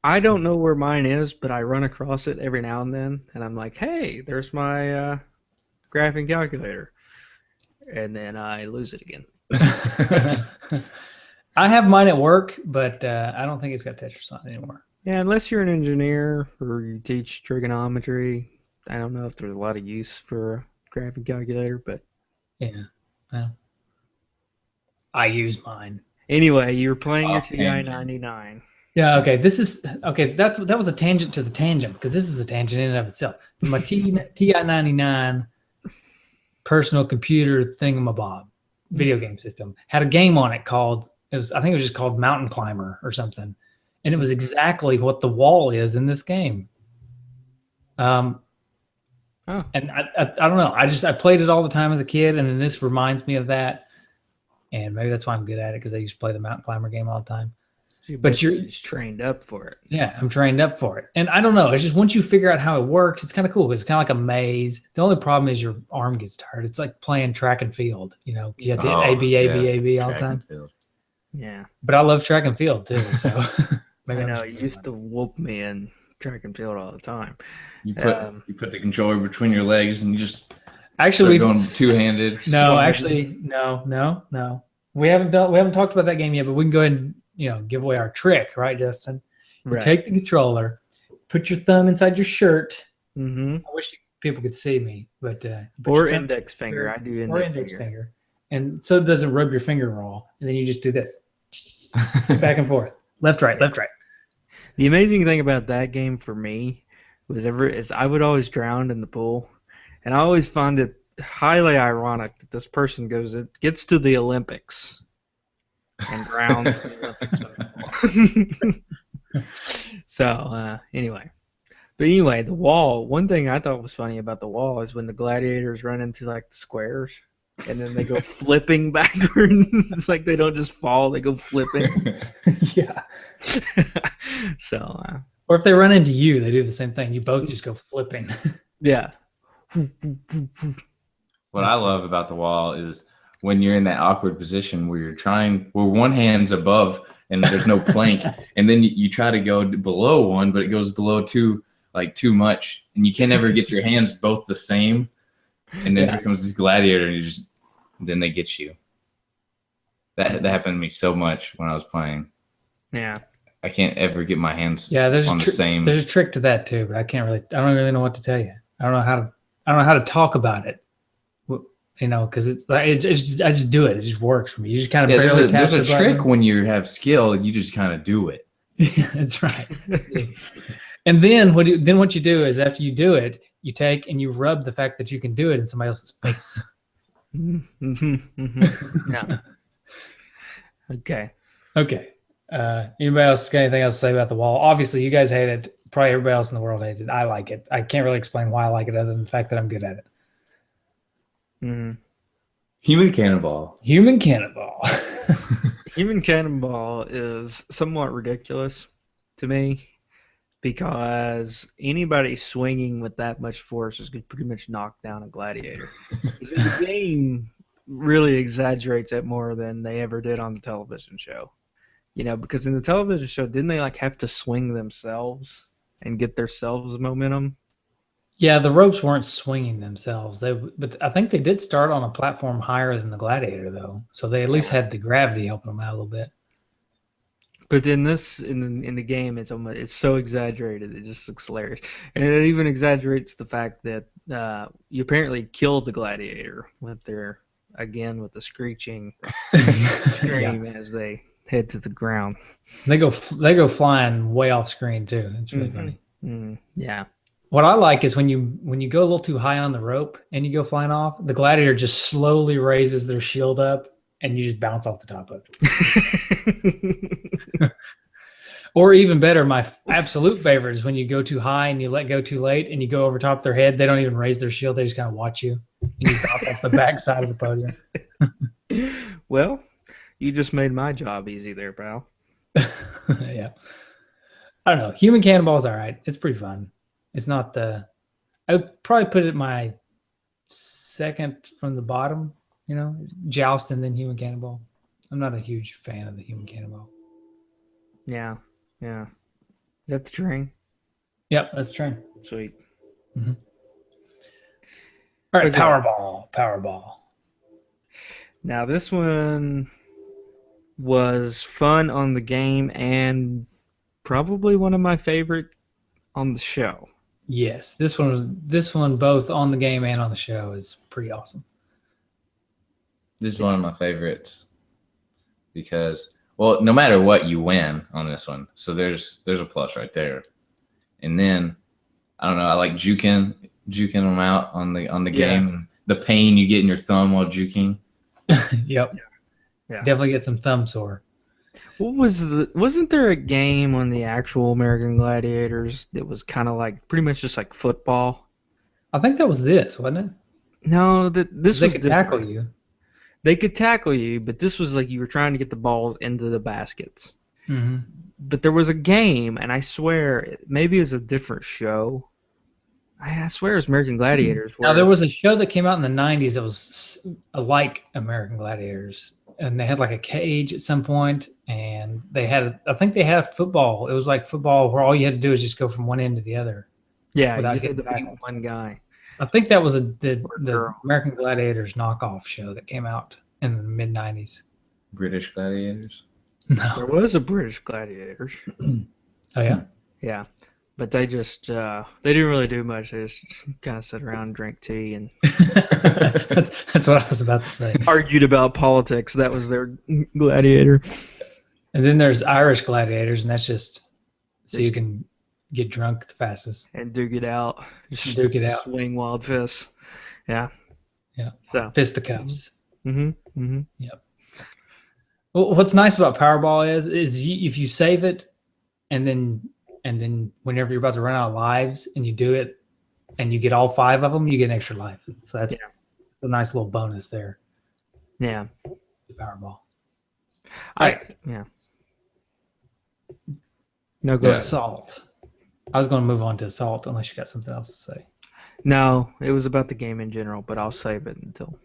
Speaker 1: I don't know where mine is, but I run across it every now and then, and I'm like, hey, there's my graphing calculator. And then I lose it again.
Speaker 2: I have mine at work, but I don't think it's got Tetris on it anymore.
Speaker 1: Yeah, unless you're an engineer or you teach trigonometry, I don't know if there's a lot of use for a graphing calculator, but
Speaker 2: yeah, well, I use mine.
Speaker 1: Anyway, you're playing your TI-99.
Speaker 2: Yeah, okay. That was a tangent to the tangent, because this is a tangent in and of itself. My TI-99 personal computer thingamabob video game system had a game on it called, I think it was just called Mountain Climber or something, and it was exactly what the wall is in this game. And I don't know. I played it all the time as a kid, and then this reminds me of that. And maybe that's why I'm good at it, because I used to play the Mountain Climber game all the time.
Speaker 1: But you're just trained up for it.
Speaker 2: Yeah, I'm trained up for it. And I don't know. It's just once you figure out how it works, it's kind of cool. It's kind of like a maze. The only problem is your arm gets tired. It's like playing track and field. You know, you have to A-B all the time.
Speaker 1: Yeah.
Speaker 2: But I love track and field too. So
Speaker 1: maybe I know. You used to whoop me in track and field all the time.
Speaker 3: You put the controller between your legs and you just
Speaker 2: actually
Speaker 3: going two-handed.
Speaker 2: No, actually, no. We haven't talked about that game yet, but we can go ahead and give away our trick, right, Justin? Right. Take the controller, put your thumb inside your shirt.
Speaker 1: Mm-hmm.
Speaker 2: I wish people could see me, but
Speaker 1: or index finger. I do index finger.
Speaker 2: And so it doesn't rub your finger raw, and then you just do this, back and forth, left, right, left, right.
Speaker 1: The amazing thing about that game for me was I would always drown in the pool, and I always find it highly ironic that this person gets to the Olympics and drowns in the Olympics. So anyway, the wall. One thing I thought was funny about the wall is when the gladiators run into like the squares, and then they go flipping backwards. It's like they don't just fall; they go flipping.
Speaker 2: Yeah.
Speaker 1: So.
Speaker 2: Or if they run into you, they do the same thing. You both just go flipping.
Speaker 1: Yeah.
Speaker 3: What I love about the wall is when you're in that awkward position where where one hand's above and there's no plank, and then you try to go below one, but it goes below too much, and you can never get your hands both the same. And then here comes this gladiator, and then they get you. That happened to me so much when I was playing.
Speaker 1: Yeah.
Speaker 3: I can't ever get my hands
Speaker 2: there's
Speaker 3: on the same.
Speaker 2: There's a trick to that too, but I don't really know what to tell you. I don't know how to talk about it. You know, because it's like I just do it. It just works for me. You just kind of barely tap
Speaker 3: there's a trick
Speaker 2: button.
Speaker 3: when you have skill. You just kind of do it.
Speaker 2: That's right. And then what you do is after you do it, you take and you rub the fact that you can do it in somebody else's face.
Speaker 1: Yeah. Okay.
Speaker 2: Okay. Anybody else got anything else to say about the wall? Obviously, you guys hate it. Probably everybody else in the world hates it. I like it. I can't really explain why I like it other than the fact that I'm good at it.
Speaker 3: Human cannonball.
Speaker 2: Human cannonball.
Speaker 1: Human cannonball is somewhat ridiculous to me because anybody swinging with that much force is going to pretty much knock down a gladiator. The game really exaggerates it more than they ever did on the television show. You know, because in the television show, didn't they like have to swing themselves and get themselves momentum?
Speaker 2: Yeah, the ropes weren't swinging themselves. But I think they did start on a platform higher than the Gladiator, though. So they at least had the gravity helping them out a little bit.
Speaker 1: But in the game, it's so exaggerated. It just looks hilarious, and it even exaggerates the fact that you apparently killed the Gladiator with the screeching scream as they head to the ground.
Speaker 2: They go flying way off screen too. It's really funny.
Speaker 1: Yeah.
Speaker 2: What I like is when you go a little too high on the rope and you go flying off, the Gladiator just slowly raises their shield up and you just bounce off the top of it. Or even better, my absolute favorite is when you go too high and you let go too late and you go over top of their head. They don't even raise their shield. They just kind of watch you and you bounce off the back side of the podium.
Speaker 1: Well, you just made my job easy there, pal.
Speaker 2: Yeah. I don't know. Human Cannonball is all right. It's pretty fun. It's not I would probably put it my second from the bottom, you know, Joust and then Human Cannonball. I'm not a huge fan of the Human Cannonball.
Speaker 1: Yeah. Yeah. Is that the train?
Speaker 2: Yep, that's the train.
Speaker 1: Sweet.
Speaker 2: Mm-hmm. All right,
Speaker 1: Okay.
Speaker 2: Powerball.
Speaker 1: Now this one was fun on the game and probably one of my favorite on the show.
Speaker 2: Yes, this one both on the game and on the show is pretty awesome.
Speaker 3: This is one of my favorites because, well, no matter what, you win on this one. So there's a plus right there. And then I don't know, I like juking them out on the game. The pain you get in your thumb while juking.
Speaker 2: Yep. Yeah. Definitely get some thumb sore.
Speaker 1: Wasn't there a game on the actual American Gladiators that was kind of like pretty much just like football?
Speaker 2: I think that was this, wasn't it?
Speaker 1: No, this
Speaker 2: they
Speaker 1: was
Speaker 2: could
Speaker 1: different.
Speaker 2: tackle you.
Speaker 1: They could tackle you, but this was like you were trying to get the balls into the baskets.
Speaker 2: Mm-hmm.
Speaker 1: But there was a game, and I swear maybe it was a different show. I swear it was American Gladiators.
Speaker 2: Now there was a show that came out in the 90s that was like American Gladiators, and they had like a cage at some point, and I think they had football. It was like football where all you had to do is just go from one end to the other.
Speaker 1: Yeah,
Speaker 2: without
Speaker 1: you just had to
Speaker 2: getting
Speaker 1: beat one guy.
Speaker 2: I think that was the American Gladiators knockoff show that came out in the mid 90s.
Speaker 3: British Gladiators?
Speaker 2: No.
Speaker 1: There was a British Gladiators.
Speaker 2: Oh yeah?
Speaker 1: Yeah. But they just they didn't really do much. They just kind of sat around and drank tea and
Speaker 2: that's what I was about to say.
Speaker 1: Argued about politics. That was their gladiator.
Speaker 2: And then there's Irish Gladiators, and that's just so you can get drunk the fastest.
Speaker 1: And duke it out.
Speaker 2: Just duke it out.
Speaker 1: Swing wild fists. Yeah.
Speaker 2: Yeah.
Speaker 1: So
Speaker 2: fisticuffs.
Speaker 1: Yep.
Speaker 2: Well, what's nice about Powerball is if you save it, and then whenever you're about to run out of lives and you do it, and you get all 5 of them, you get an extra life. So that's a nice little bonus there.
Speaker 1: Yeah.
Speaker 2: The Powerball.
Speaker 1: All right. Yeah. No, go ahead.
Speaker 2: Assault. I was going to move on to Assault unless you got something else to say.
Speaker 1: No, it was about the game in general, but I'll save it until.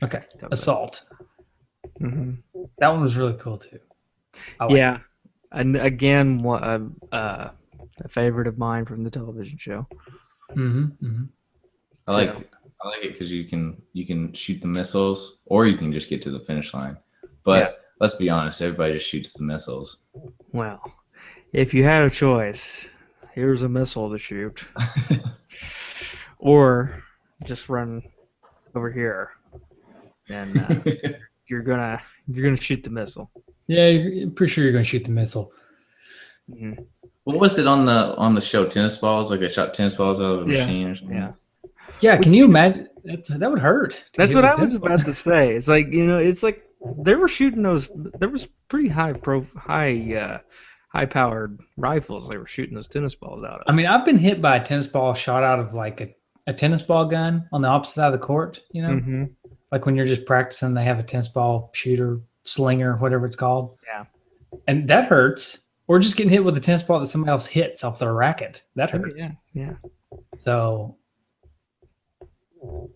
Speaker 2: Okay. Assault.
Speaker 1: Mm-hmm.
Speaker 2: That one was really cool too.
Speaker 1: Yeah. And again, a favorite of mine from the television show.
Speaker 3: I like it because you can shoot the missiles, or you can just get to the finish line. But let's be honest, everybody just shoots the missiles.
Speaker 1: Well, If you had a choice, here's a missile to shoot, or just run over here, and you're gonna shoot the missile.
Speaker 2: Yeah, you're pretty sure you're going to shoot the missile.
Speaker 1: Mhm.
Speaker 3: What was it on the show? Tennis balls? Like I shot tennis balls out of a machine or something?
Speaker 1: Yeah.
Speaker 2: Yeah,
Speaker 1: Which,
Speaker 2: can you imagine? That would hurt. to
Speaker 1: That's
Speaker 2: hit
Speaker 1: what
Speaker 2: with
Speaker 1: I was
Speaker 2: tennis ball.
Speaker 1: about to say. It's like it's like they were shooting those. There was pretty high powered rifles. They were shooting those tennis balls out of.
Speaker 2: I mean, I've been hit by a tennis ball shot out of like a tennis ball gun on the opposite side of the court.
Speaker 1: Mm-hmm.
Speaker 2: Like when you're just practicing, they have a tennis ball shooter, slinger, whatever it's called.
Speaker 1: Yeah.
Speaker 2: And that hurts. Or just getting hit with a tennis ball that somebody else hits off their racket. That hurts.
Speaker 1: Yeah.
Speaker 2: So,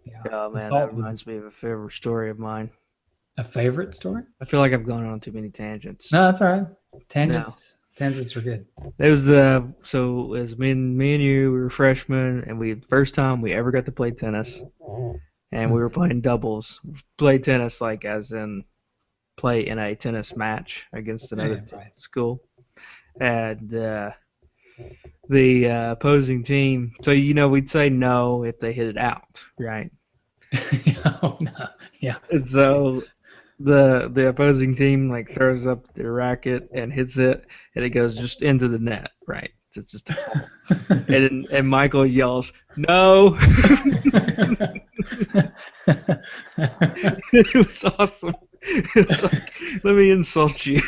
Speaker 2: yeah.
Speaker 1: Oh man,
Speaker 2: Assault
Speaker 1: that reminds me of a favorite story of mine.
Speaker 2: A favorite story?
Speaker 1: I feel like I've gone on too many tangents.
Speaker 2: No, that's all right. Tangents are good.
Speaker 1: It was so as me and you, we were freshmen, and first time we ever got to play tennis, and we were playing doubles. Play tennis like as in play in a tennis match against another school, and the opposing team. So we'd say no if they hit it out, right?
Speaker 2: Oh, no. Yeah.
Speaker 1: And so the opposing team like throws up their racket and hits it, and it goes just into the net, right? It's just a fall. and Michael yells, "No!" It was awesome. It's like, let me insult you.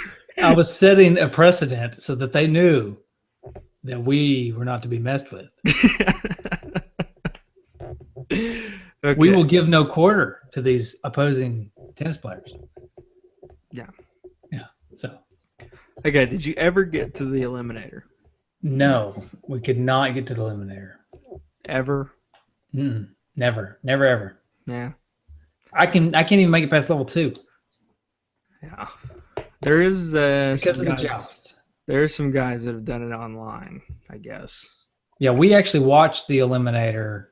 Speaker 2: I was setting a precedent so that they knew that we were not to be messed with.
Speaker 1: Okay.
Speaker 2: We will give no quarter to these opposing tennis players.
Speaker 1: Yeah.
Speaker 2: So,
Speaker 1: Okay, did you ever get to the eliminator?
Speaker 2: no, we could not get to the eliminator.
Speaker 1: Ever?
Speaker 2: Never, ever.
Speaker 1: Yeah.
Speaker 2: I can't even make it past level 2
Speaker 1: Yeah. There is
Speaker 2: because of the joust.
Speaker 1: There are some guys that have done it online, I guess.
Speaker 2: Yeah, we actually watched the eliminator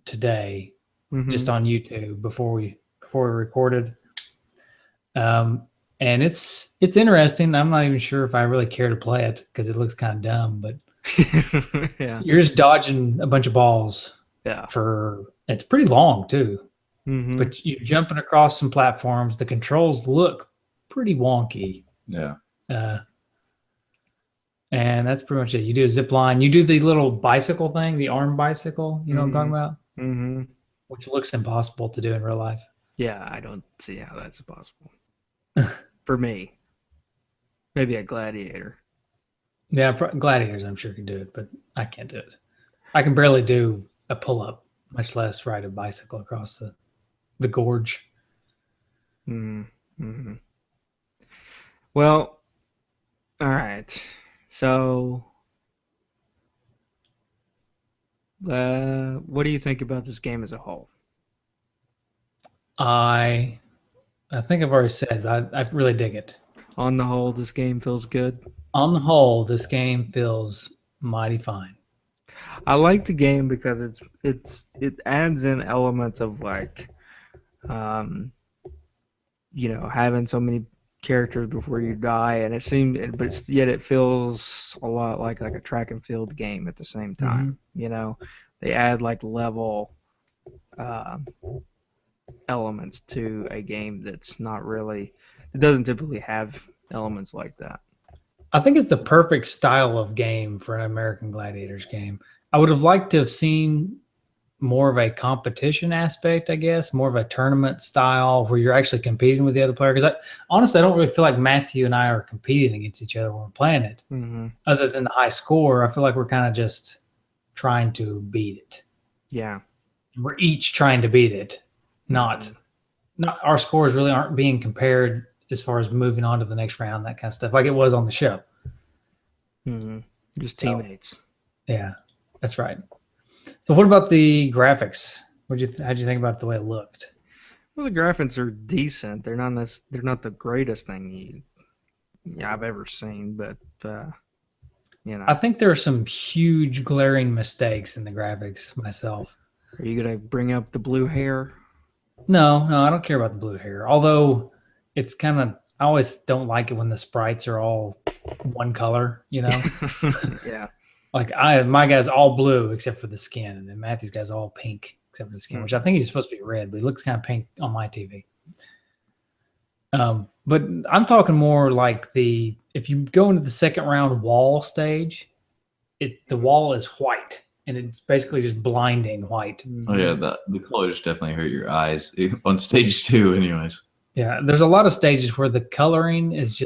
Speaker 2: today,
Speaker 1: Mhm.
Speaker 2: just on YouTube before we recorded. And it's interesting. I'm not even sure if I really care to play it because it looks kind of dumb, but
Speaker 1: Yeah.
Speaker 2: you're just dodging a bunch of balls.
Speaker 1: Yeah.
Speaker 2: It's pretty long too,
Speaker 1: Mhm.
Speaker 2: but you're jumping across some platforms. The controls look pretty wonky.
Speaker 3: Yeah.
Speaker 2: And that's pretty much it. You do a zip line. You do the little bicycle thing, the arm bicycle. You know what I'm talking about?
Speaker 1: Mm-hmm.
Speaker 2: Which looks impossible to do in real life.
Speaker 1: Yeah, I don't see how that's possible. For me. Maybe a Gladiator.
Speaker 2: Yeah, Gladiators I'm sure can do it, but I can't do it. I can barely do a pull-up, much less ride a bicycle across the gorge.
Speaker 1: Mm-hmm. Well, all right. So, what do you think about this game as a whole?
Speaker 2: I think I've already said, I really dig it.
Speaker 1: On the whole, this game feels good.
Speaker 2: On the whole, this game feels mighty fine.
Speaker 1: I like the game because it adds in elements of like, having so many characters before you die, and yet it feels a lot like a track and field game at the same time. They add like level elements to a game that's not really. It doesn't typically have elements like that.
Speaker 2: I think it's the perfect style of game for an American Gladiators game. I would have liked to have seen more of a competition aspect, I guess, more of a tournament style where you're actually competing with the other player. Because honestly, I don't really feel like Matthew and I are competing against each other when we're playing it.
Speaker 1: Mm-hmm.
Speaker 2: Other than the high score, I feel like we're kind of just trying to beat it.
Speaker 1: Yeah.
Speaker 2: We're each trying to beat it. Not our scores really aren't being compared as far as moving on to the next round, that kind of stuff, like it was on the show.
Speaker 1: Mm-hmm. Just teammates.
Speaker 2: Yeah, that's right. So what about the graphics? How'd you think about the way it looked?
Speaker 1: Well, the graphics are decent. They're not the greatest thing I've ever seen, but
Speaker 2: I think there are some huge glaring mistakes in the graphics myself.
Speaker 1: Are you gonna bring up the blue hair?
Speaker 2: No, I don't care about the blue hair. Although it's kind of, I always don't like it when the sprites are all one color, you know.
Speaker 1: Yeah.
Speaker 2: Like my guy's all blue except for the skin, and then Matthew's guy's all pink except for the skin, which I think he's supposed to be red, but he looks kind of pink on my TV. But I'm talking more like if you go into the second round wall stage, the wall is white and it's basically just blinding white.
Speaker 3: Oh yeah, the colors definitely hurt your eyes on stage 2, anyways.
Speaker 2: Yeah, there's a lot of stages where the coloring is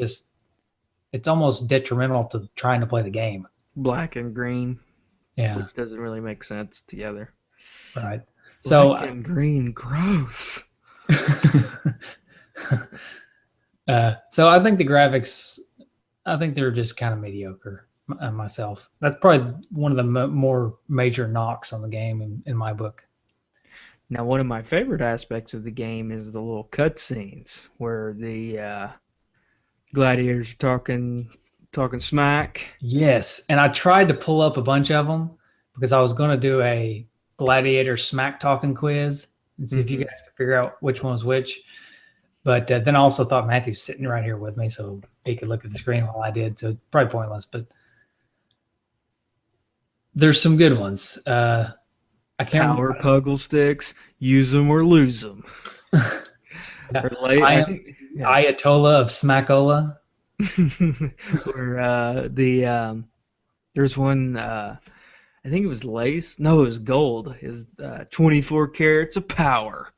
Speaker 2: it's almost detrimental to trying to play the game.
Speaker 1: Black and green.
Speaker 2: Yeah.
Speaker 1: Which doesn't really make sense together.
Speaker 2: Right. So
Speaker 1: Black and green, gross.
Speaker 2: So I think the graphics, I think they're just kind of mediocre myself. That's probably one of the more major knocks on the game in my book.
Speaker 1: Now, one of my favorite aspects of the game is the little cutscenes where the gladiators are talking smack.
Speaker 2: Yes, and I tried to pull up a bunch of them because I was going to do a gladiator smack talking quiz and see if you guys could figure out which one was which. But then I also thought Matthew's sitting right here with me, so he could look at the screen while I did. So probably pointless, but there's some good ones. I can't
Speaker 1: Power puggle sticks, use them or lose them.
Speaker 2: Yeah. Ayatollah of Smackola.
Speaker 1: Where there's one, I think it was lace. No, it was gold. Is 24 carats of power.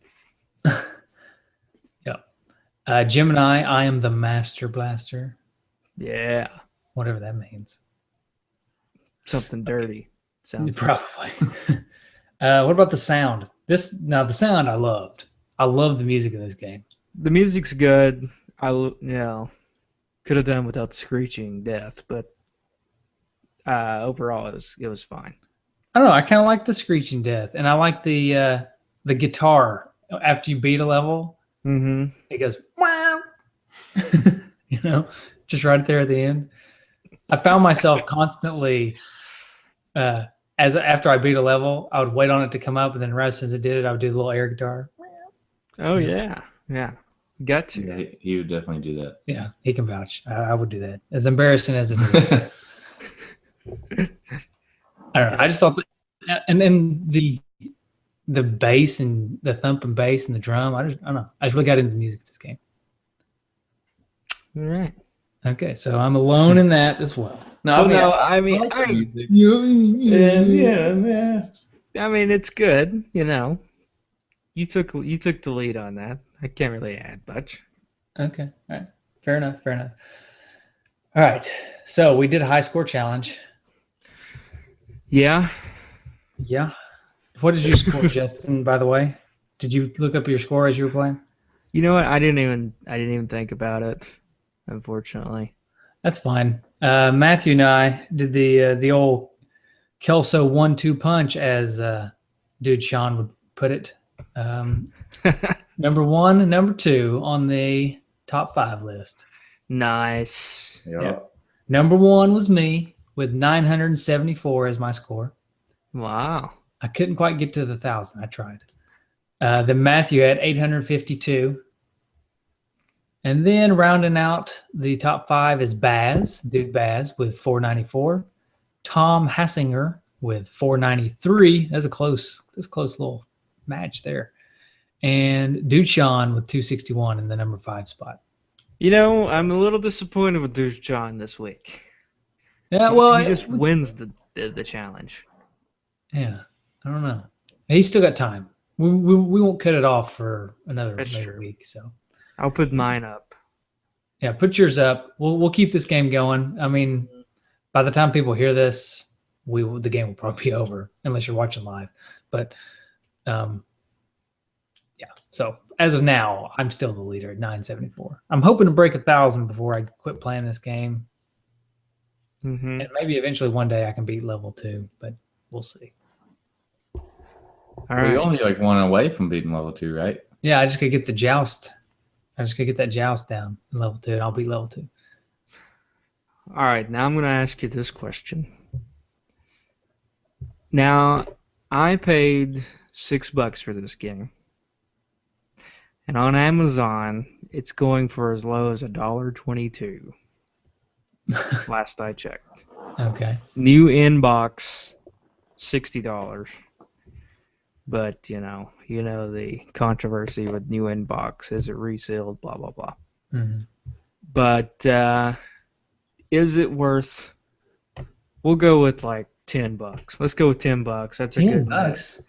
Speaker 2: Gemini, I am the Master Blaster.
Speaker 1: Yeah.
Speaker 2: Whatever that means.
Speaker 1: Something dirty. Sounds
Speaker 2: probably. What about the sound? The sound I loved. I love the music in this game.
Speaker 1: The music's good. Could have done without the screeching death, but overall it was fine.
Speaker 2: I don't know. I kind of like the screeching death, and I like the guitar after you beat a level.
Speaker 1: Mm-hmm.
Speaker 2: It goes wow, just right there at the end. I found myself constantly, after I beat a level, I would wait on it to come up, and then right as it did it, I would do the little air guitar.
Speaker 1: Oh yeah. Got to.
Speaker 3: Yeah, he would definitely do that.
Speaker 2: Yeah, he can vouch. I would do that. As embarrassing as it is. I don't know. I just thought and then the bass and the thumping bass and the drum. I don't know. I just really got into the music of this game.
Speaker 1: All right.
Speaker 2: Okay, so I'm alone in that as well.
Speaker 1: I mean, it's good. You took the lead on that. I can't really add much.
Speaker 2: Okay, all right, fair enough. All right, so we did a high score challenge.
Speaker 1: Yeah.
Speaker 2: What did you score, Justin? By the way, did you look up your score as you were playing?
Speaker 1: You know what? I didn't even think about it. Unfortunately.
Speaker 2: That's fine. Matthew and I did the old Kelso 1-2 punch, as dude Sean would put it. Number 1 and number 2 on the top 5 list.
Speaker 1: Nice.
Speaker 2: Yep. Number 1 was me with 974 as my score.
Speaker 1: Wow.
Speaker 2: I couldn't quite get to the 1,000. I tried. Then Matthew had 852. And then rounding out the top 5 is Dude Baz with 494. Tom Hassinger with 493. That's a close little match there. And Dude Sean with 261 in the number 5 spot.
Speaker 1: I'm a little disappointed with Dude Sean this week.
Speaker 2: Yeah, well,
Speaker 1: he just wins the challenge.
Speaker 2: Yeah, I don't know. He's still got time. We won't cut it off for another week. So
Speaker 1: I'll put mine up.
Speaker 2: Yeah, put yours up. We'll keep this game going. I mean, by the time people hear this, the game will probably be over unless you're watching live. But yeah. So as of now, I'm still the leader at 974. I'm hoping to break 1,000 before I quit playing this game.
Speaker 1: Mm-hmm.
Speaker 2: And maybe eventually one day I can beat level 2, but we'll see.
Speaker 3: All right. You're only like one away from beating level 2, right?
Speaker 2: Yeah, I just gotta get the joust. I just gotta get that joust down in level 2, and I'll beat level 2.
Speaker 1: All right, now I'm gonna ask you this question. Now, I paid $6 for this game, and on Amazon, it's going for as low as $1.22. last I checked.
Speaker 2: Okay.
Speaker 1: New inbox, $60. But you know the controversy with new inbox. Is it resealed? Blah blah blah.
Speaker 2: Mhm.
Speaker 1: But is it worth? We'll go with like $10. Let's go with $10. That's a good net.
Speaker 2: $10.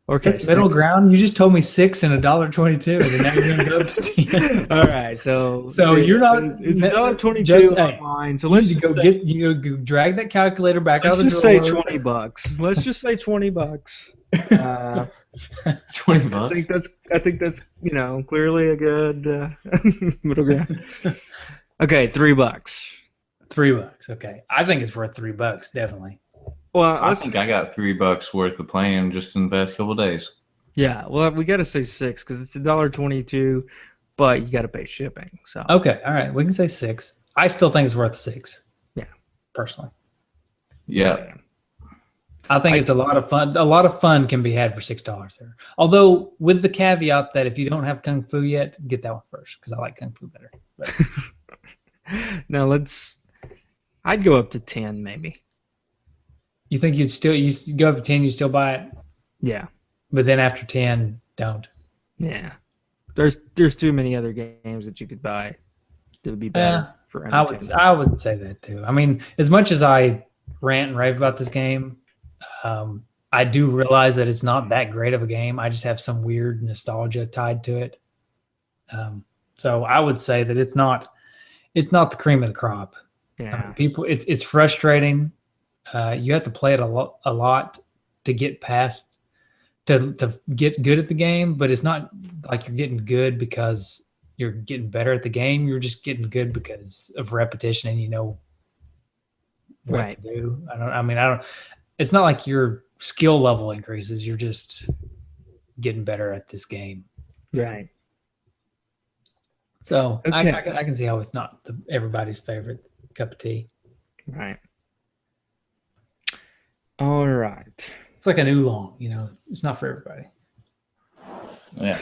Speaker 1: Okay,
Speaker 2: That's middle ground. You just told me 6 and $1.22, and now you're gonna go up to 10.
Speaker 1: All right, so
Speaker 2: You're not.
Speaker 1: It's $1.22
Speaker 2: Just, hey,
Speaker 1: online. So
Speaker 2: you
Speaker 1: let's
Speaker 2: need to
Speaker 1: just
Speaker 2: go
Speaker 1: say,
Speaker 2: go drag that calculator back out
Speaker 1: let's
Speaker 2: of the
Speaker 1: just say
Speaker 2: drawer.
Speaker 1: $20. Let's just say $20.
Speaker 3: $20.
Speaker 1: I think that's clearly a good middle ground. Okay, $3.
Speaker 2: $3. Okay, I think it's worth $3. Definitely.
Speaker 1: Well,
Speaker 3: I think I got $3 worth of playing just in the past couple of days.
Speaker 1: yeah. Well, we got to say 6 because it's $1.22, but you got to pay shipping. So
Speaker 2: Okay, all right, we can say 6. I still think it's worth 6.
Speaker 1: Yeah.
Speaker 2: Personally,
Speaker 3: Yeah.
Speaker 2: I think it's a lot of fun. A lot of fun can be had for $6 there. Although with the caveat that if you don't have Kung Fu yet, get that one first because I like Kung Fu better. But
Speaker 1: now I'd go up to 10 maybe.
Speaker 2: you think you go up to 10, you still buy it,
Speaker 1: Yeah.
Speaker 2: but then after 10, don't.
Speaker 1: Yeah. There's too many other games that you could buy that would be better for entertainment.
Speaker 2: I would say that too. I mean, as much as I rant and rave about this game, I do realize that it's not that great of a game. I just have some weird nostalgia tied to it. So I would say that it's not the cream of the crop.
Speaker 1: Yeah.
Speaker 2: I mean, it's frustrating. You have to play it a lot to get past to get good at the game, but it's not like you're getting good because you're getting better at the game. You're just getting good because of repetition and what
Speaker 1: Right.
Speaker 2: to do. It's not like your skill level increases. You're just getting better at this game.
Speaker 1: Right.
Speaker 2: So
Speaker 1: Okay.
Speaker 2: I can see how it's not everybody's favorite cup of tea.
Speaker 1: Right. All right.
Speaker 2: It's like an oolong, it's not for everybody.
Speaker 3: Yeah.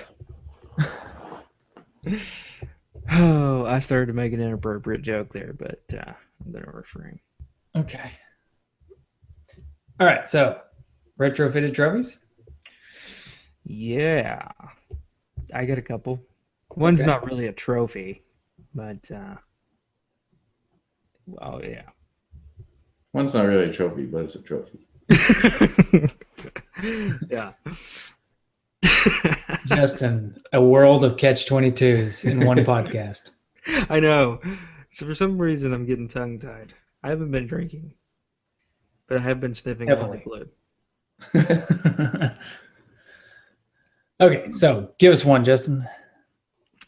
Speaker 1: Oh, I started to make an inappropriate joke there, but I'm going to refrain.
Speaker 2: Okay. All right. So retrofitted trophies.
Speaker 1: Yeah. I got a couple. One's
Speaker 2: Okay.
Speaker 1: not really a trophy, but oh yeah.
Speaker 3: One's not really a trophy, but it's a trophy.
Speaker 1: Yeah.
Speaker 2: Justin, a world of catch-22s in one podcast.
Speaker 1: I know. So for some reason I'm getting tongue-tied. I haven't been drinking, but I have been sniffing on the
Speaker 2: Heavily.
Speaker 1: fluid.
Speaker 2: Okay, so give us one, Justin.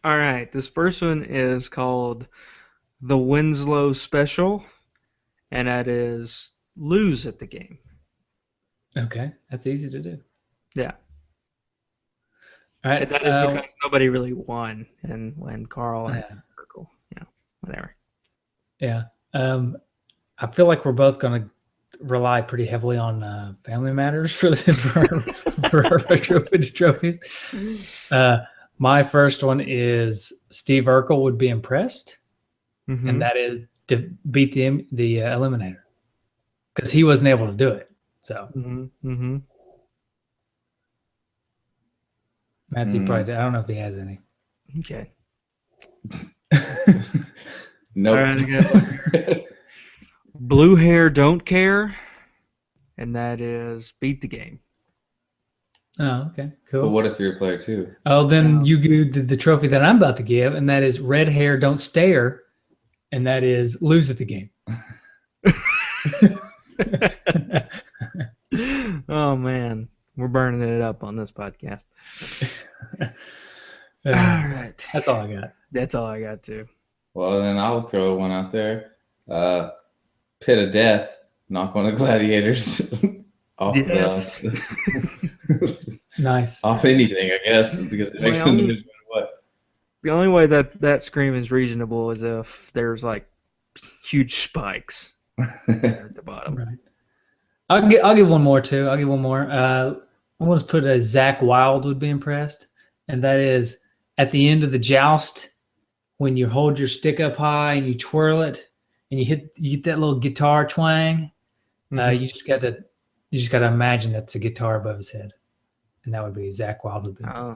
Speaker 1: All right, this first one is called the Winslow Special, and that is lose at the game.
Speaker 2: Okay, that's easy to do.
Speaker 1: Yeah.
Speaker 2: All right.
Speaker 1: And that is because nobody really won, and when Carl and Urkel, whatever.
Speaker 2: Yeah. I feel like we're both going to rely pretty heavily on Family Matters for our retrofitted trophies. My first one is Steve Urkel would be impressed, and that is to beat the Eliminator because he wasn't able to do it. So Matthew probably, I don't know if he has any.
Speaker 1: Okay.
Speaker 3: Nope.
Speaker 1: All right, I got blue hair don't care, and that is beat the game.
Speaker 2: Oh, okay, cool.
Speaker 3: But what if you're a player too?
Speaker 2: Oh, then you do the trophy that I'm about to give, and that is red hair don't stare, and that is lose at the game.
Speaker 1: Oh man, we're burning it up on this podcast. All right,
Speaker 2: that's all I got.
Speaker 1: That's all I got too.
Speaker 3: Well, then I'll throw one out there. Pit of Death, knock one of Gladiators off
Speaker 1: Yes.
Speaker 2: Nice.
Speaker 3: Off anything, I guess, because it makes sense no matter what.
Speaker 1: The only way that scream is reasonable is if there's like huge spikes at the bottom.
Speaker 2: Right. I'll give one more too. I'll give one more. I want to put a Zach Wilde would be impressed, and that is at the end of the joust when you hold your stick up high and you twirl it, and you get that little guitar twang.
Speaker 1: Mhm.
Speaker 2: You just got to imagine that's a guitar above his head, and that would be Zach Wilder.
Speaker 1: Oh.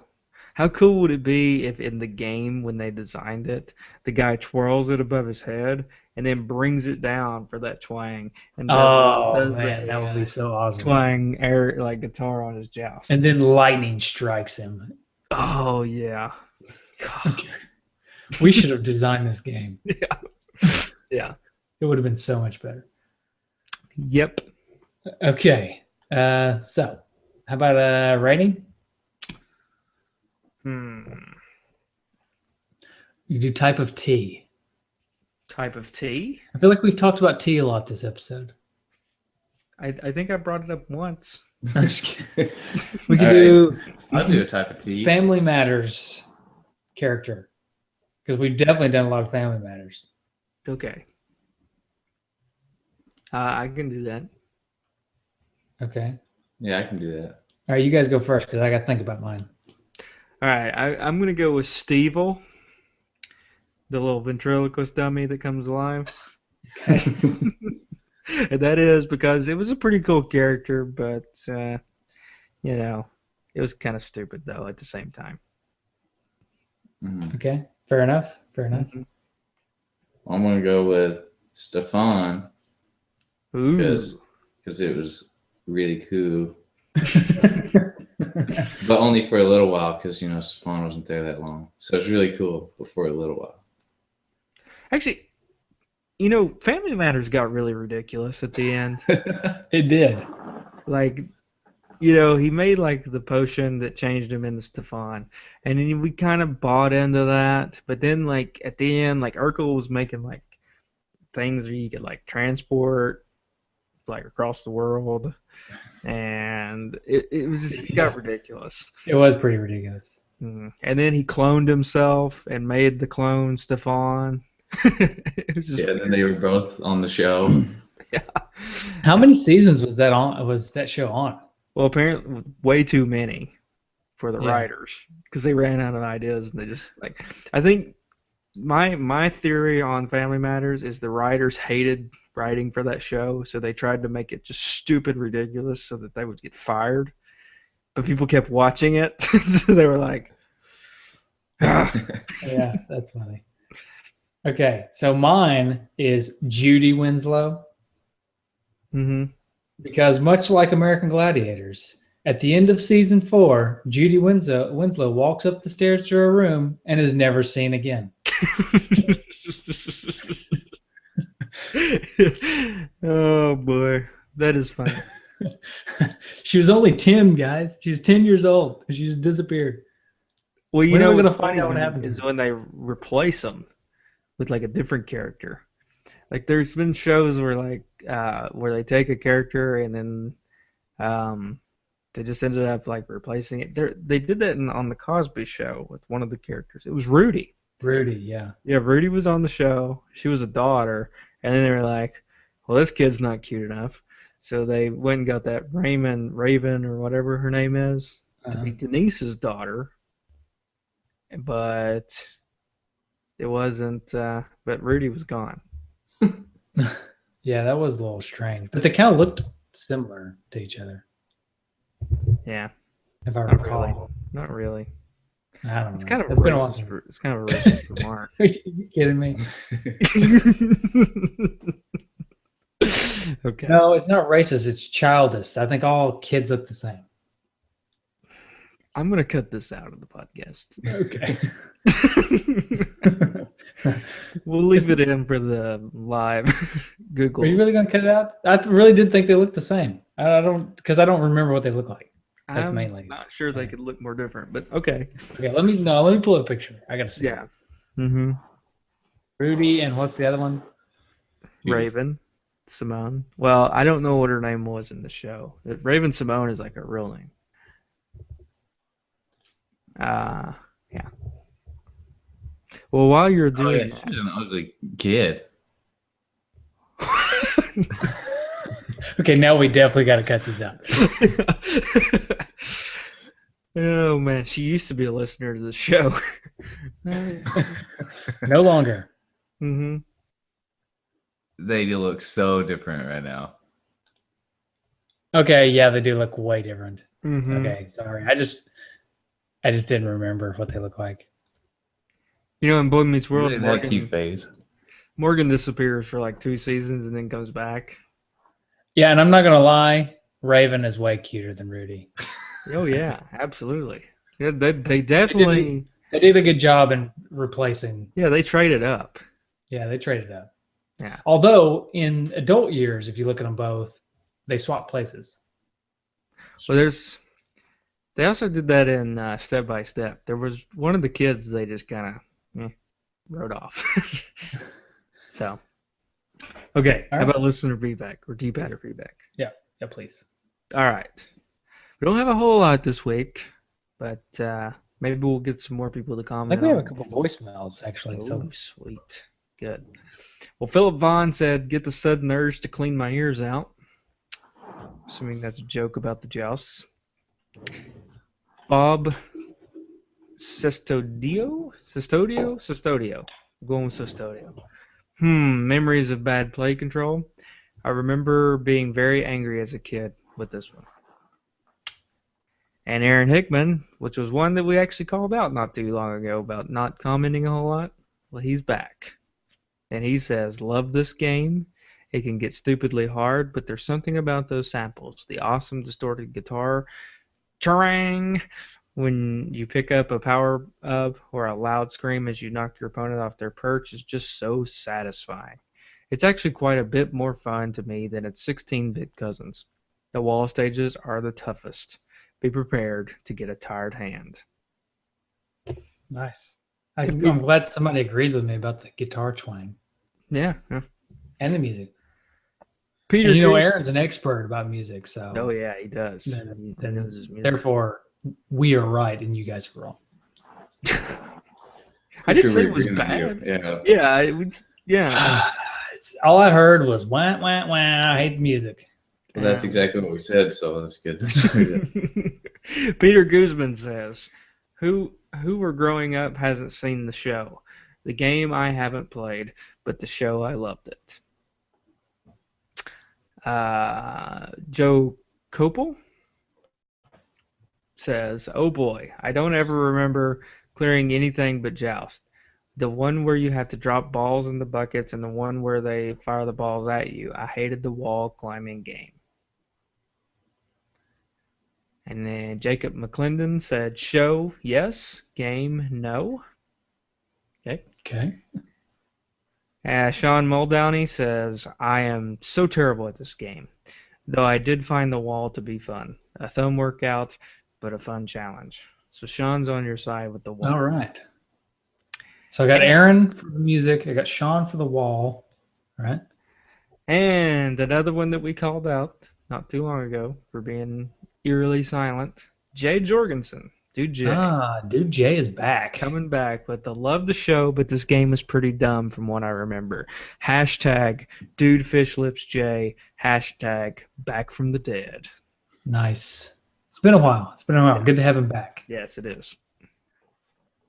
Speaker 1: How cool would it be if in the game when they designed it, the guy twirls it above his head and then brings it down for that twang and
Speaker 2: Oh
Speaker 1: does
Speaker 2: man, that would be so awesome.
Speaker 1: twang air like guitar on his joust.
Speaker 2: And then lightning strikes him.
Speaker 1: Oh yeah. God.
Speaker 2: We should have designed this game.
Speaker 1: Yeah.
Speaker 2: It would have been so much better.
Speaker 1: Yep.
Speaker 2: Okay. So how about a rating? You do type of tea.
Speaker 1: Type of tea?
Speaker 2: I feel like we've talked about tea a lot this episode.
Speaker 1: I think I brought it up once.
Speaker 2: I'm just kidding. We could
Speaker 3: All
Speaker 2: do
Speaker 3: I'll do a type of tea.
Speaker 2: Family Matters character. Because we've definitely done a lot of Family Matters.
Speaker 1: Okay. I can do that.
Speaker 2: Okay.
Speaker 3: Yeah, I can do that.
Speaker 2: All right, you guys go first because I got to think about mine.
Speaker 1: All right, I'm gonna go with Stevel, the little ventriloquist dummy that comes alive.
Speaker 2: Okay.
Speaker 1: And that is because it was a pretty cool character, but you know, it was kind of stupid though at the same time.
Speaker 2: Okay. Fair enough. Fair enough.
Speaker 3: I'm gonna go with Stefan
Speaker 1: Ooh.
Speaker 3: because it was really cool, but only for a little while because Stefan wasn't there that long. So it's really cool, but for a little while.
Speaker 1: Actually, Family Matters got really ridiculous at the end.
Speaker 2: It did.
Speaker 1: Like, he made like the potion that changed him into Stefan, and then we kind of bought into that. But then, like at the end, like Urkel was making like things where you could like transport like across the world, and it was just it got ridiculous.
Speaker 2: It was pretty ridiculous.
Speaker 1: And then he cloned himself and made the clone Stefan. It was just
Speaker 3: Yeah, then they were both on the show.
Speaker 1: yeah.
Speaker 2: How many seasons was that on? Was that show on?
Speaker 1: Well, apparently way too many for the
Speaker 2: Yeah.
Speaker 1: writers because they ran out of ideas and they just like. I think my theory on Family Matters is the writers hated writing for that show, so they tried to make it just stupid, ridiculous, so that they would get fired. But people kept watching it, so they were like, "Ah."
Speaker 2: Yeah, that's funny. Okay, so mine is Judy Winslow
Speaker 1: Mhm.
Speaker 2: because much like American Gladiators, at the end of season 4, Judy Winslow walks up the stairs to her room and is never seen again.
Speaker 1: Oh boy, that is funny.
Speaker 2: She was only 10, guys. She was 10 years old. She just disappeared.
Speaker 1: Well,
Speaker 2: When are we
Speaker 1: what's
Speaker 2: gonna find
Speaker 1: funny
Speaker 2: out what happened to
Speaker 1: is
Speaker 2: her?
Speaker 1: when they replace them with like a different character. Like there's been shows where where they take a character and then they just ended up like replacing it. They did that on the Cosby Show with one of the characters. It was Rudy.
Speaker 2: Rudy, yeah.
Speaker 1: Yeah, Rudy was on the show. She was a daughter, and then they were like, "Well, this kid's not cute enough," so they went and got that Raven or whatever her name is to be Denise's daughter. But it wasn't. But Rudy was gone.
Speaker 2: Yeah, that was a little strange. But they kind of looked similar to each other,
Speaker 1: Yeah,
Speaker 2: if I
Speaker 1: not
Speaker 2: recall.
Speaker 1: really. Not really.
Speaker 2: I don't know.
Speaker 1: It's kind of
Speaker 2: It's been a while.
Speaker 1: it's kind of a racist remark.
Speaker 2: Are you kidding me?
Speaker 1: Okay.
Speaker 2: No, it's not racist. It's childish. I think all kids look the same.
Speaker 1: I'm gonna cut this out of the podcast.
Speaker 2: Okay.
Speaker 1: We'll leave it in for the live Google.
Speaker 2: Are you really going to cut it out? I really did think they looked the same. I don't remember what they look like. That's
Speaker 1: I'm
Speaker 2: mainly.
Speaker 1: not sure they could look more different, but okay.
Speaker 2: Okay, let me pull up a picture. I got to see.
Speaker 1: Yeah. Mm-hmm.
Speaker 2: Rudy and what's the other one?
Speaker 1: Raven Simone. Well, I don't know what her name was in the show. Raven Simone is like her real name. Yeah. Well, while you're
Speaker 3: Oh,
Speaker 1: doing
Speaker 3: yeah, she was an ugly kid.
Speaker 2: Okay, now we definitely got to cut this out.
Speaker 1: Oh man, she used to be a listener to the show.
Speaker 2: No longer.
Speaker 1: Mm-hmm.
Speaker 3: They do look so different right now.
Speaker 2: Okay, yeah, they do look way different.
Speaker 1: Mm-hmm.
Speaker 2: Okay, sorry. I just didn't remember what they look like.
Speaker 1: You know, in Boy Meets World,
Speaker 3: Look at that cute face.
Speaker 1: Morgan disappears for like 2 seasons and then comes back.
Speaker 2: Yeah, and I'm not gonna lie, Raven is way cuter than Rudy.
Speaker 1: Oh yeah, absolutely. Yeah, they definitely.
Speaker 2: They did a good job in replacing.
Speaker 1: Yeah, they traded up.
Speaker 2: Yeah, they traded up.
Speaker 1: Yeah.
Speaker 2: Although in adult years, if you look at them both, they swap places.
Speaker 1: Well, they also did that in Step by Step. There was one of the kids they just kind of wrote off. So, okay,
Speaker 2: All
Speaker 1: how
Speaker 2: right.
Speaker 1: about listener feedback or T-Patter feedback?
Speaker 2: Yeah, please.
Speaker 1: All right. We don't have a whole lot this week, but maybe we'll get some more people to
Speaker 2: I
Speaker 1: comment
Speaker 2: think we have a
Speaker 1: on.
Speaker 2: couple voicemails actually.
Speaker 1: Oh,
Speaker 2: So
Speaker 1: sweet. Good. Well, Philip Vaughn said, get the sudden urge to clean my ears out. Assuming that's a joke about the jousts. Bob Sestodio? I'm going with Sestodio. Memories of bad play control. I remember being very angry as a kid with this one. And Aaron Hickman, which was one that we actually called out not too long ago about not commenting a whole lot. Well, he's back. And he says, love this game. It can get stupidly hard, but there's something about those samples. The awesome distorted guitar, charang, when you pick up a power up or a loud scream as you knock your opponent off their perch is just so satisfying. It's actually quite a bit more fun to me than its 16-bit cousins. The wall stages are the toughest. Be prepared to get a tired hand.
Speaker 2: nice. I'm glad somebody agrees with me about the guitar twang
Speaker 1: Yeah.
Speaker 2: and the music.
Speaker 1: Peter,
Speaker 2: And you know, Aaron's an expert about music, so
Speaker 1: oh yeah, he does.
Speaker 2: Then-
Speaker 1: He knows his music.
Speaker 2: therefore we are right and you guys are wrong.
Speaker 1: I didn't
Speaker 3: Sure
Speaker 1: say
Speaker 3: we
Speaker 1: it was
Speaker 3: agree with
Speaker 1: bad.
Speaker 3: you. Yeah.
Speaker 1: Yeah, it was. Yeah.
Speaker 2: All I heard was wah wah wah. I hate the music.
Speaker 3: Well, that's exactly what we said, so that's good.
Speaker 1: Peter Guzman says, who were growing up hasn't seen the show? The game I haven't played, but the show I loved it. Joe Copel says, oh boy, I don't ever remember clearing anything but Joust. The one where you have to drop balls in the buckets and the one where they fire the balls at you. I hated the wall climbing game. And then Jacob McClendon said, show, yes. Game, no. Okay.
Speaker 2: Okay.
Speaker 1: Sean Muldowney says, I am so terrible at this game. Though I did find the wall to be fun. A thumb workout, but a fun challenge. So Sean's on your side with the wall.
Speaker 2: All right. So I got Aaron for the music. I got Sean for the wall. All right.
Speaker 1: And another one that we called out not too long ago for being eerily silent. Jay Jorgensen. Dude Jay.
Speaker 2: Dude Jay is back.
Speaker 1: Coming back with the love the show, but this game is pretty dumb from what I remember. Hashtag Dude Fish Lips Jay. Hashtag Back from the Dead.
Speaker 2: Nice. It's been a while. Good to have him back.
Speaker 1: Yes, it is.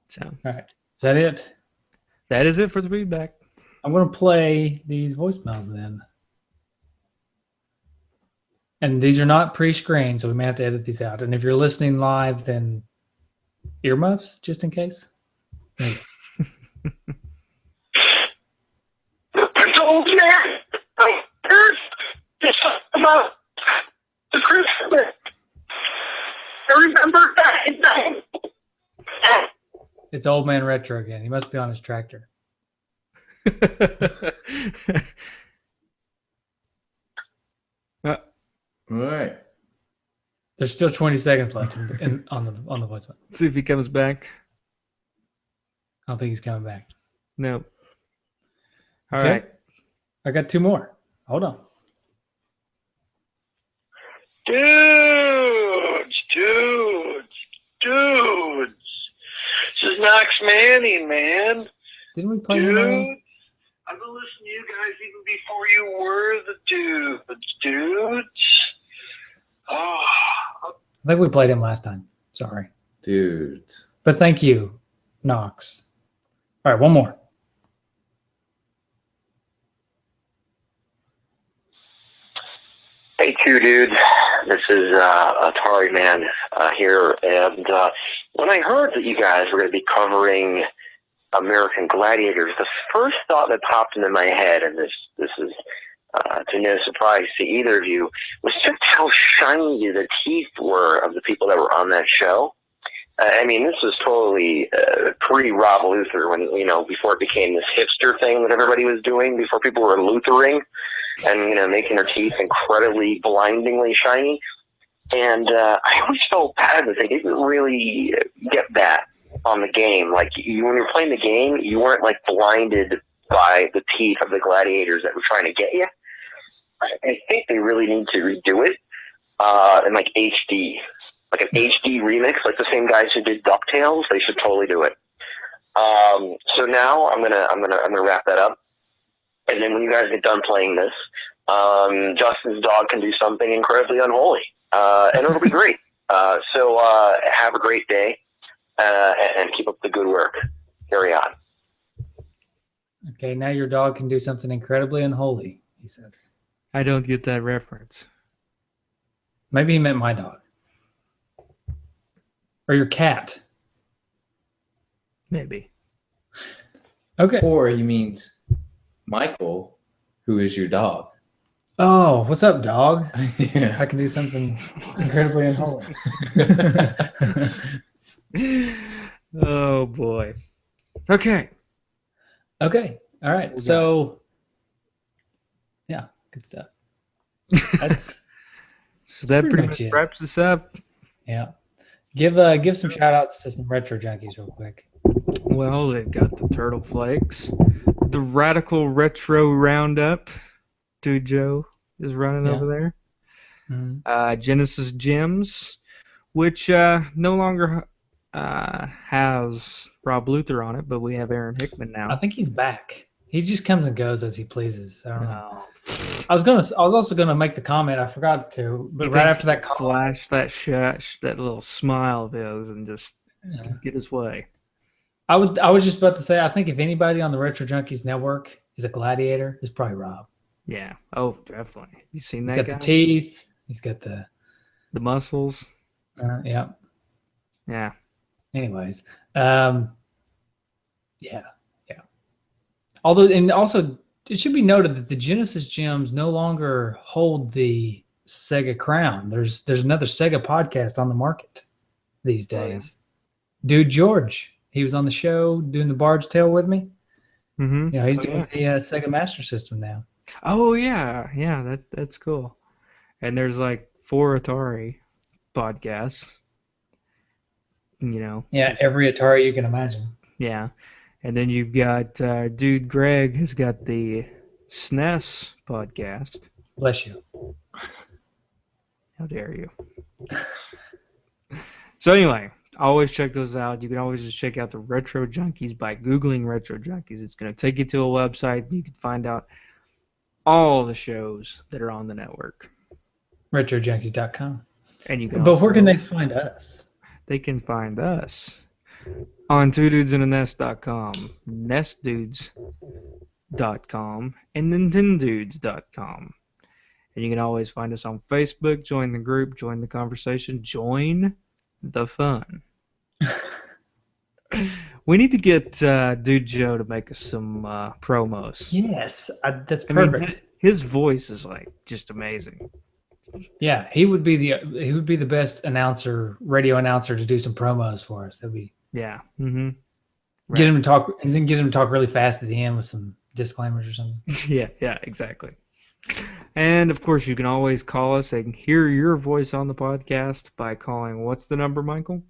Speaker 1: So.
Speaker 2: All right. Is that it?
Speaker 1: That is it for the feedback.
Speaker 2: I'm going to play these voicemails then. And these are not pre-screened, so we may have to edit these out. And if you're listening live, then earmuffs, just in case.
Speaker 4: I told you I heard this about the Christmas. I remember that.
Speaker 2: It's Old Man Retro again. He must be on his tractor.
Speaker 3: All right.
Speaker 2: There's still 20 seconds left on the voicemail.
Speaker 1: See if he comes back.
Speaker 2: I don't think he's coming back.
Speaker 1: No. All
Speaker 2: Okay.
Speaker 1: right.
Speaker 2: I got two more. Hold on.
Speaker 4: Dudes. This is Knox Manning, man.
Speaker 2: Didn't we play him earlier?
Speaker 4: Dude, I've been listening to you guys even before you were the dudes. Oh,
Speaker 2: I think we played him last time. Sorry.
Speaker 3: Dudes.
Speaker 2: But thank you, Knox. All right, one more.
Speaker 4: Hey, two dudes. This is Atari Man here, and when I heard that you guys were going to be covering American Gladiators, the first thought that popped into my head, and this is to no surprise to either of you, was just how shiny the teeth were of the people that were on that show. I mean, this was totally pre-Rob Luther, when, you know, before it became this hipster thing that everybody was doing, before people were Luthering and, you know, making their teeth incredibly, blindingly shiny. And I always felt bad that they didn't really get that on the game. Like, when you were playing the game, you weren't, like, blinded by the teeth of the gladiators that were trying to get you. I think they really need to redo it in, like, HD. Like an HD remix, like the same guys who did DuckTales. They should totally do it. So now I'm gonna wrap that up. And then when you guys get done playing this, Justin's dog can do something incredibly unholy. And it'll be great. So have a great day, and keep up the good work. Carry on.
Speaker 2: Okay, now your dog can do something incredibly unholy, he says.
Speaker 1: I don't get that reference.
Speaker 2: Maybe he meant my dog. Or your cat.
Speaker 1: Maybe.
Speaker 2: Okay.
Speaker 3: Or he means Michael, who is your dog.
Speaker 2: Oh, what's up, dog?
Speaker 3: Yeah.
Speaker 2: I can do something incredibly unholy.
Speaker 1: Oh boy. Okay.
Speaker 2: Okay. All right. So, yeah, good stuff. That's
Speaker 1: So that
Speaker 2: pretty
Speaker 1: pretty
Speaker 2: much
Speaker 1: much
Speaker 2: it.
Speaker 1: wraps us up.
Speaker 2: yeah. Give some shout outs to some retro junkies real quick.
Speaker 1: Well, they've got the Turtle Flakes, the Radical Retro Roundup. Dude Joe is running
Speaker 2: Yeah.
Speaker 1: over there.
Speaker 2: Mhm.
Speaker 1: Genesis Gems, which no longer has Rob Luther on it, but we have Aaron Hickman now.
Speaker 2: I think he's back. He just comes and goes as he pleases. I don't know.
Speaker 1: No.
Speaker 2: I was also gonna make the comment. I forgot to, but right after that comment,
Speaker 1: flash that little smile of his and just get his way.
Speaker 2: I was just about to say, I think if anybody on the Retro Junkies network is a gladiator, it's probably Rob.
Speaker 1: Yeah. Oh, definitely. You seen
Speaker 2: He's
Speaker 1: that
Speaker 2: got
Speaker 1: guy?
Speaker 2: the teeth. He's got the
Speaker 1: muscles.
Speaker 2: yeah.
Speaker 1: Yeah.
Speaker 2: Anyways, yeah. Although, and also, it should be noted that the Genesis Gems no longer hold the Sega crown. There's another Sega podcast on the market these days. Dude George, he was on the show doing the Bard's Tale with me.
Speaker 1: Mm-hmm.
Speaker 2: You know, he's doing the Sega Master System now.
Speaker 1: Oh yeah, yeah. That's cool. And there's like 4 Atari podcasts. You know.
Speaker 2: Yeah, every Atari you can imagine.
Speaker 1: Yeah. And then you've got dude Greg has got the SNES podcast.
Speaker 2: Bless you.
Speaker 1: How dare you? So anyway, always check those out. You can always just check out the Retro Junkies by Googling Retro Junkies. It's going to take you to a website. You can find out all the shows that are on the network.
Speaker 2: RetroJunkies.com.
Speaker 1: And you can
Speaker 2: But
Speaker 1: also,
Speaker 2: where can they find us?
Speaker 1: They can find us on twodudesandannest.com, nestdudes.com, and nintendudes.com. And you can always find us on Facebook. Join the group, join the conversation, join the fun. We need to get Dude Joe to make us some promos.
Speaker 2: Yes, that's
Speaker 1: I mean,
Speaker 2: perfect.
Speaker 1: his voice is like just amazing.
Speaker 2: Yeah, he would be the best radio announcer to do some promos for us. That'd be
Speaker 1: Yeah. Mm-hmm.
Speaker 2: get him to talk and then get him to talk really fast at the end with some disclaimers or something.
Speaker 1: Yeah, exactly. And of course, you can always call us and hear your voice on the podcast by calling. What's the number, Michael?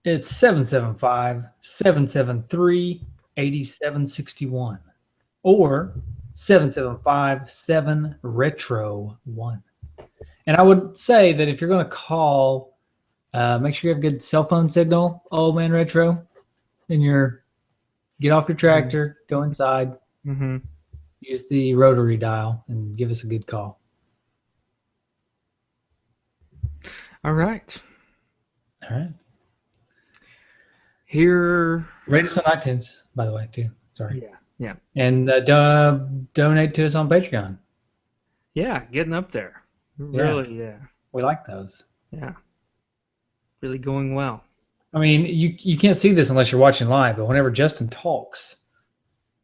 Speaker 2: It's 775-773-8761 or 775-7retro1. And I would say that if you're going to call, make sure you have a good cell phone signal, old man retro. Then get off your tractor, go inside, use the rotary dial, and give us a good call.
Speaker 1: All right.
Speaker 2: All right.
Speaker 1: Here.
Speaker 2: Rate us on iTunes, by the way, too. Sorry.
Speaker 1: Yeah.
Speaker 2: And donate to us on Patreon.
Speaker 1: Yeah, getting up there. Really, yeah.
Speaker 2: We like those.
Speaker 1: Yeah. Really going well.
Speaker 2: I mean, you can't see this unless you're watching live, but whenever Justin talks,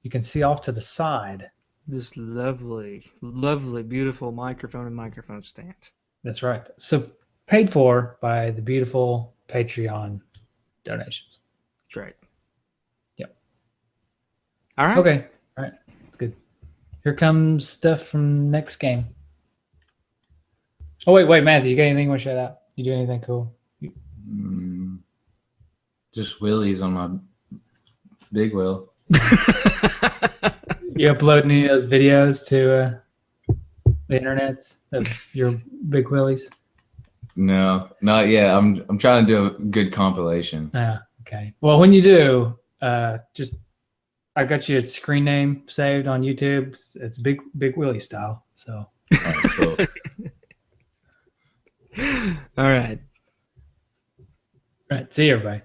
Speaker 2: you can see off to the side.
Speaker 1: This lovely, lovely, beautiful microphone and microphone stand.
Speaker 2: That's right. So paid for by the beautiful Patreon donations.
Speaker 1: That's right.
Speaker 2: Yep.
Speaker 1: All right.
Speaker 2: Okay. All right. That's good. Here comes stuff from next game. Oh, wait, Matt, do you got anything you want to shout out? You do anything cool?
Speaker 3: Just wheelies on my big wheel.
Speaker 2: You upload any of those videos to the internet of your big willies?
Speaker 3: No, not yet. I'm trying to do a good compilation.
Speaker 2: Yeah. Okay. Well, when you do, just I got you a screen name saved on YouTube. It's Big Willie style. So.
Speaker 3: All right, cool.
Speaker 1: All right.
Speaker 2: All right. See you, everybody.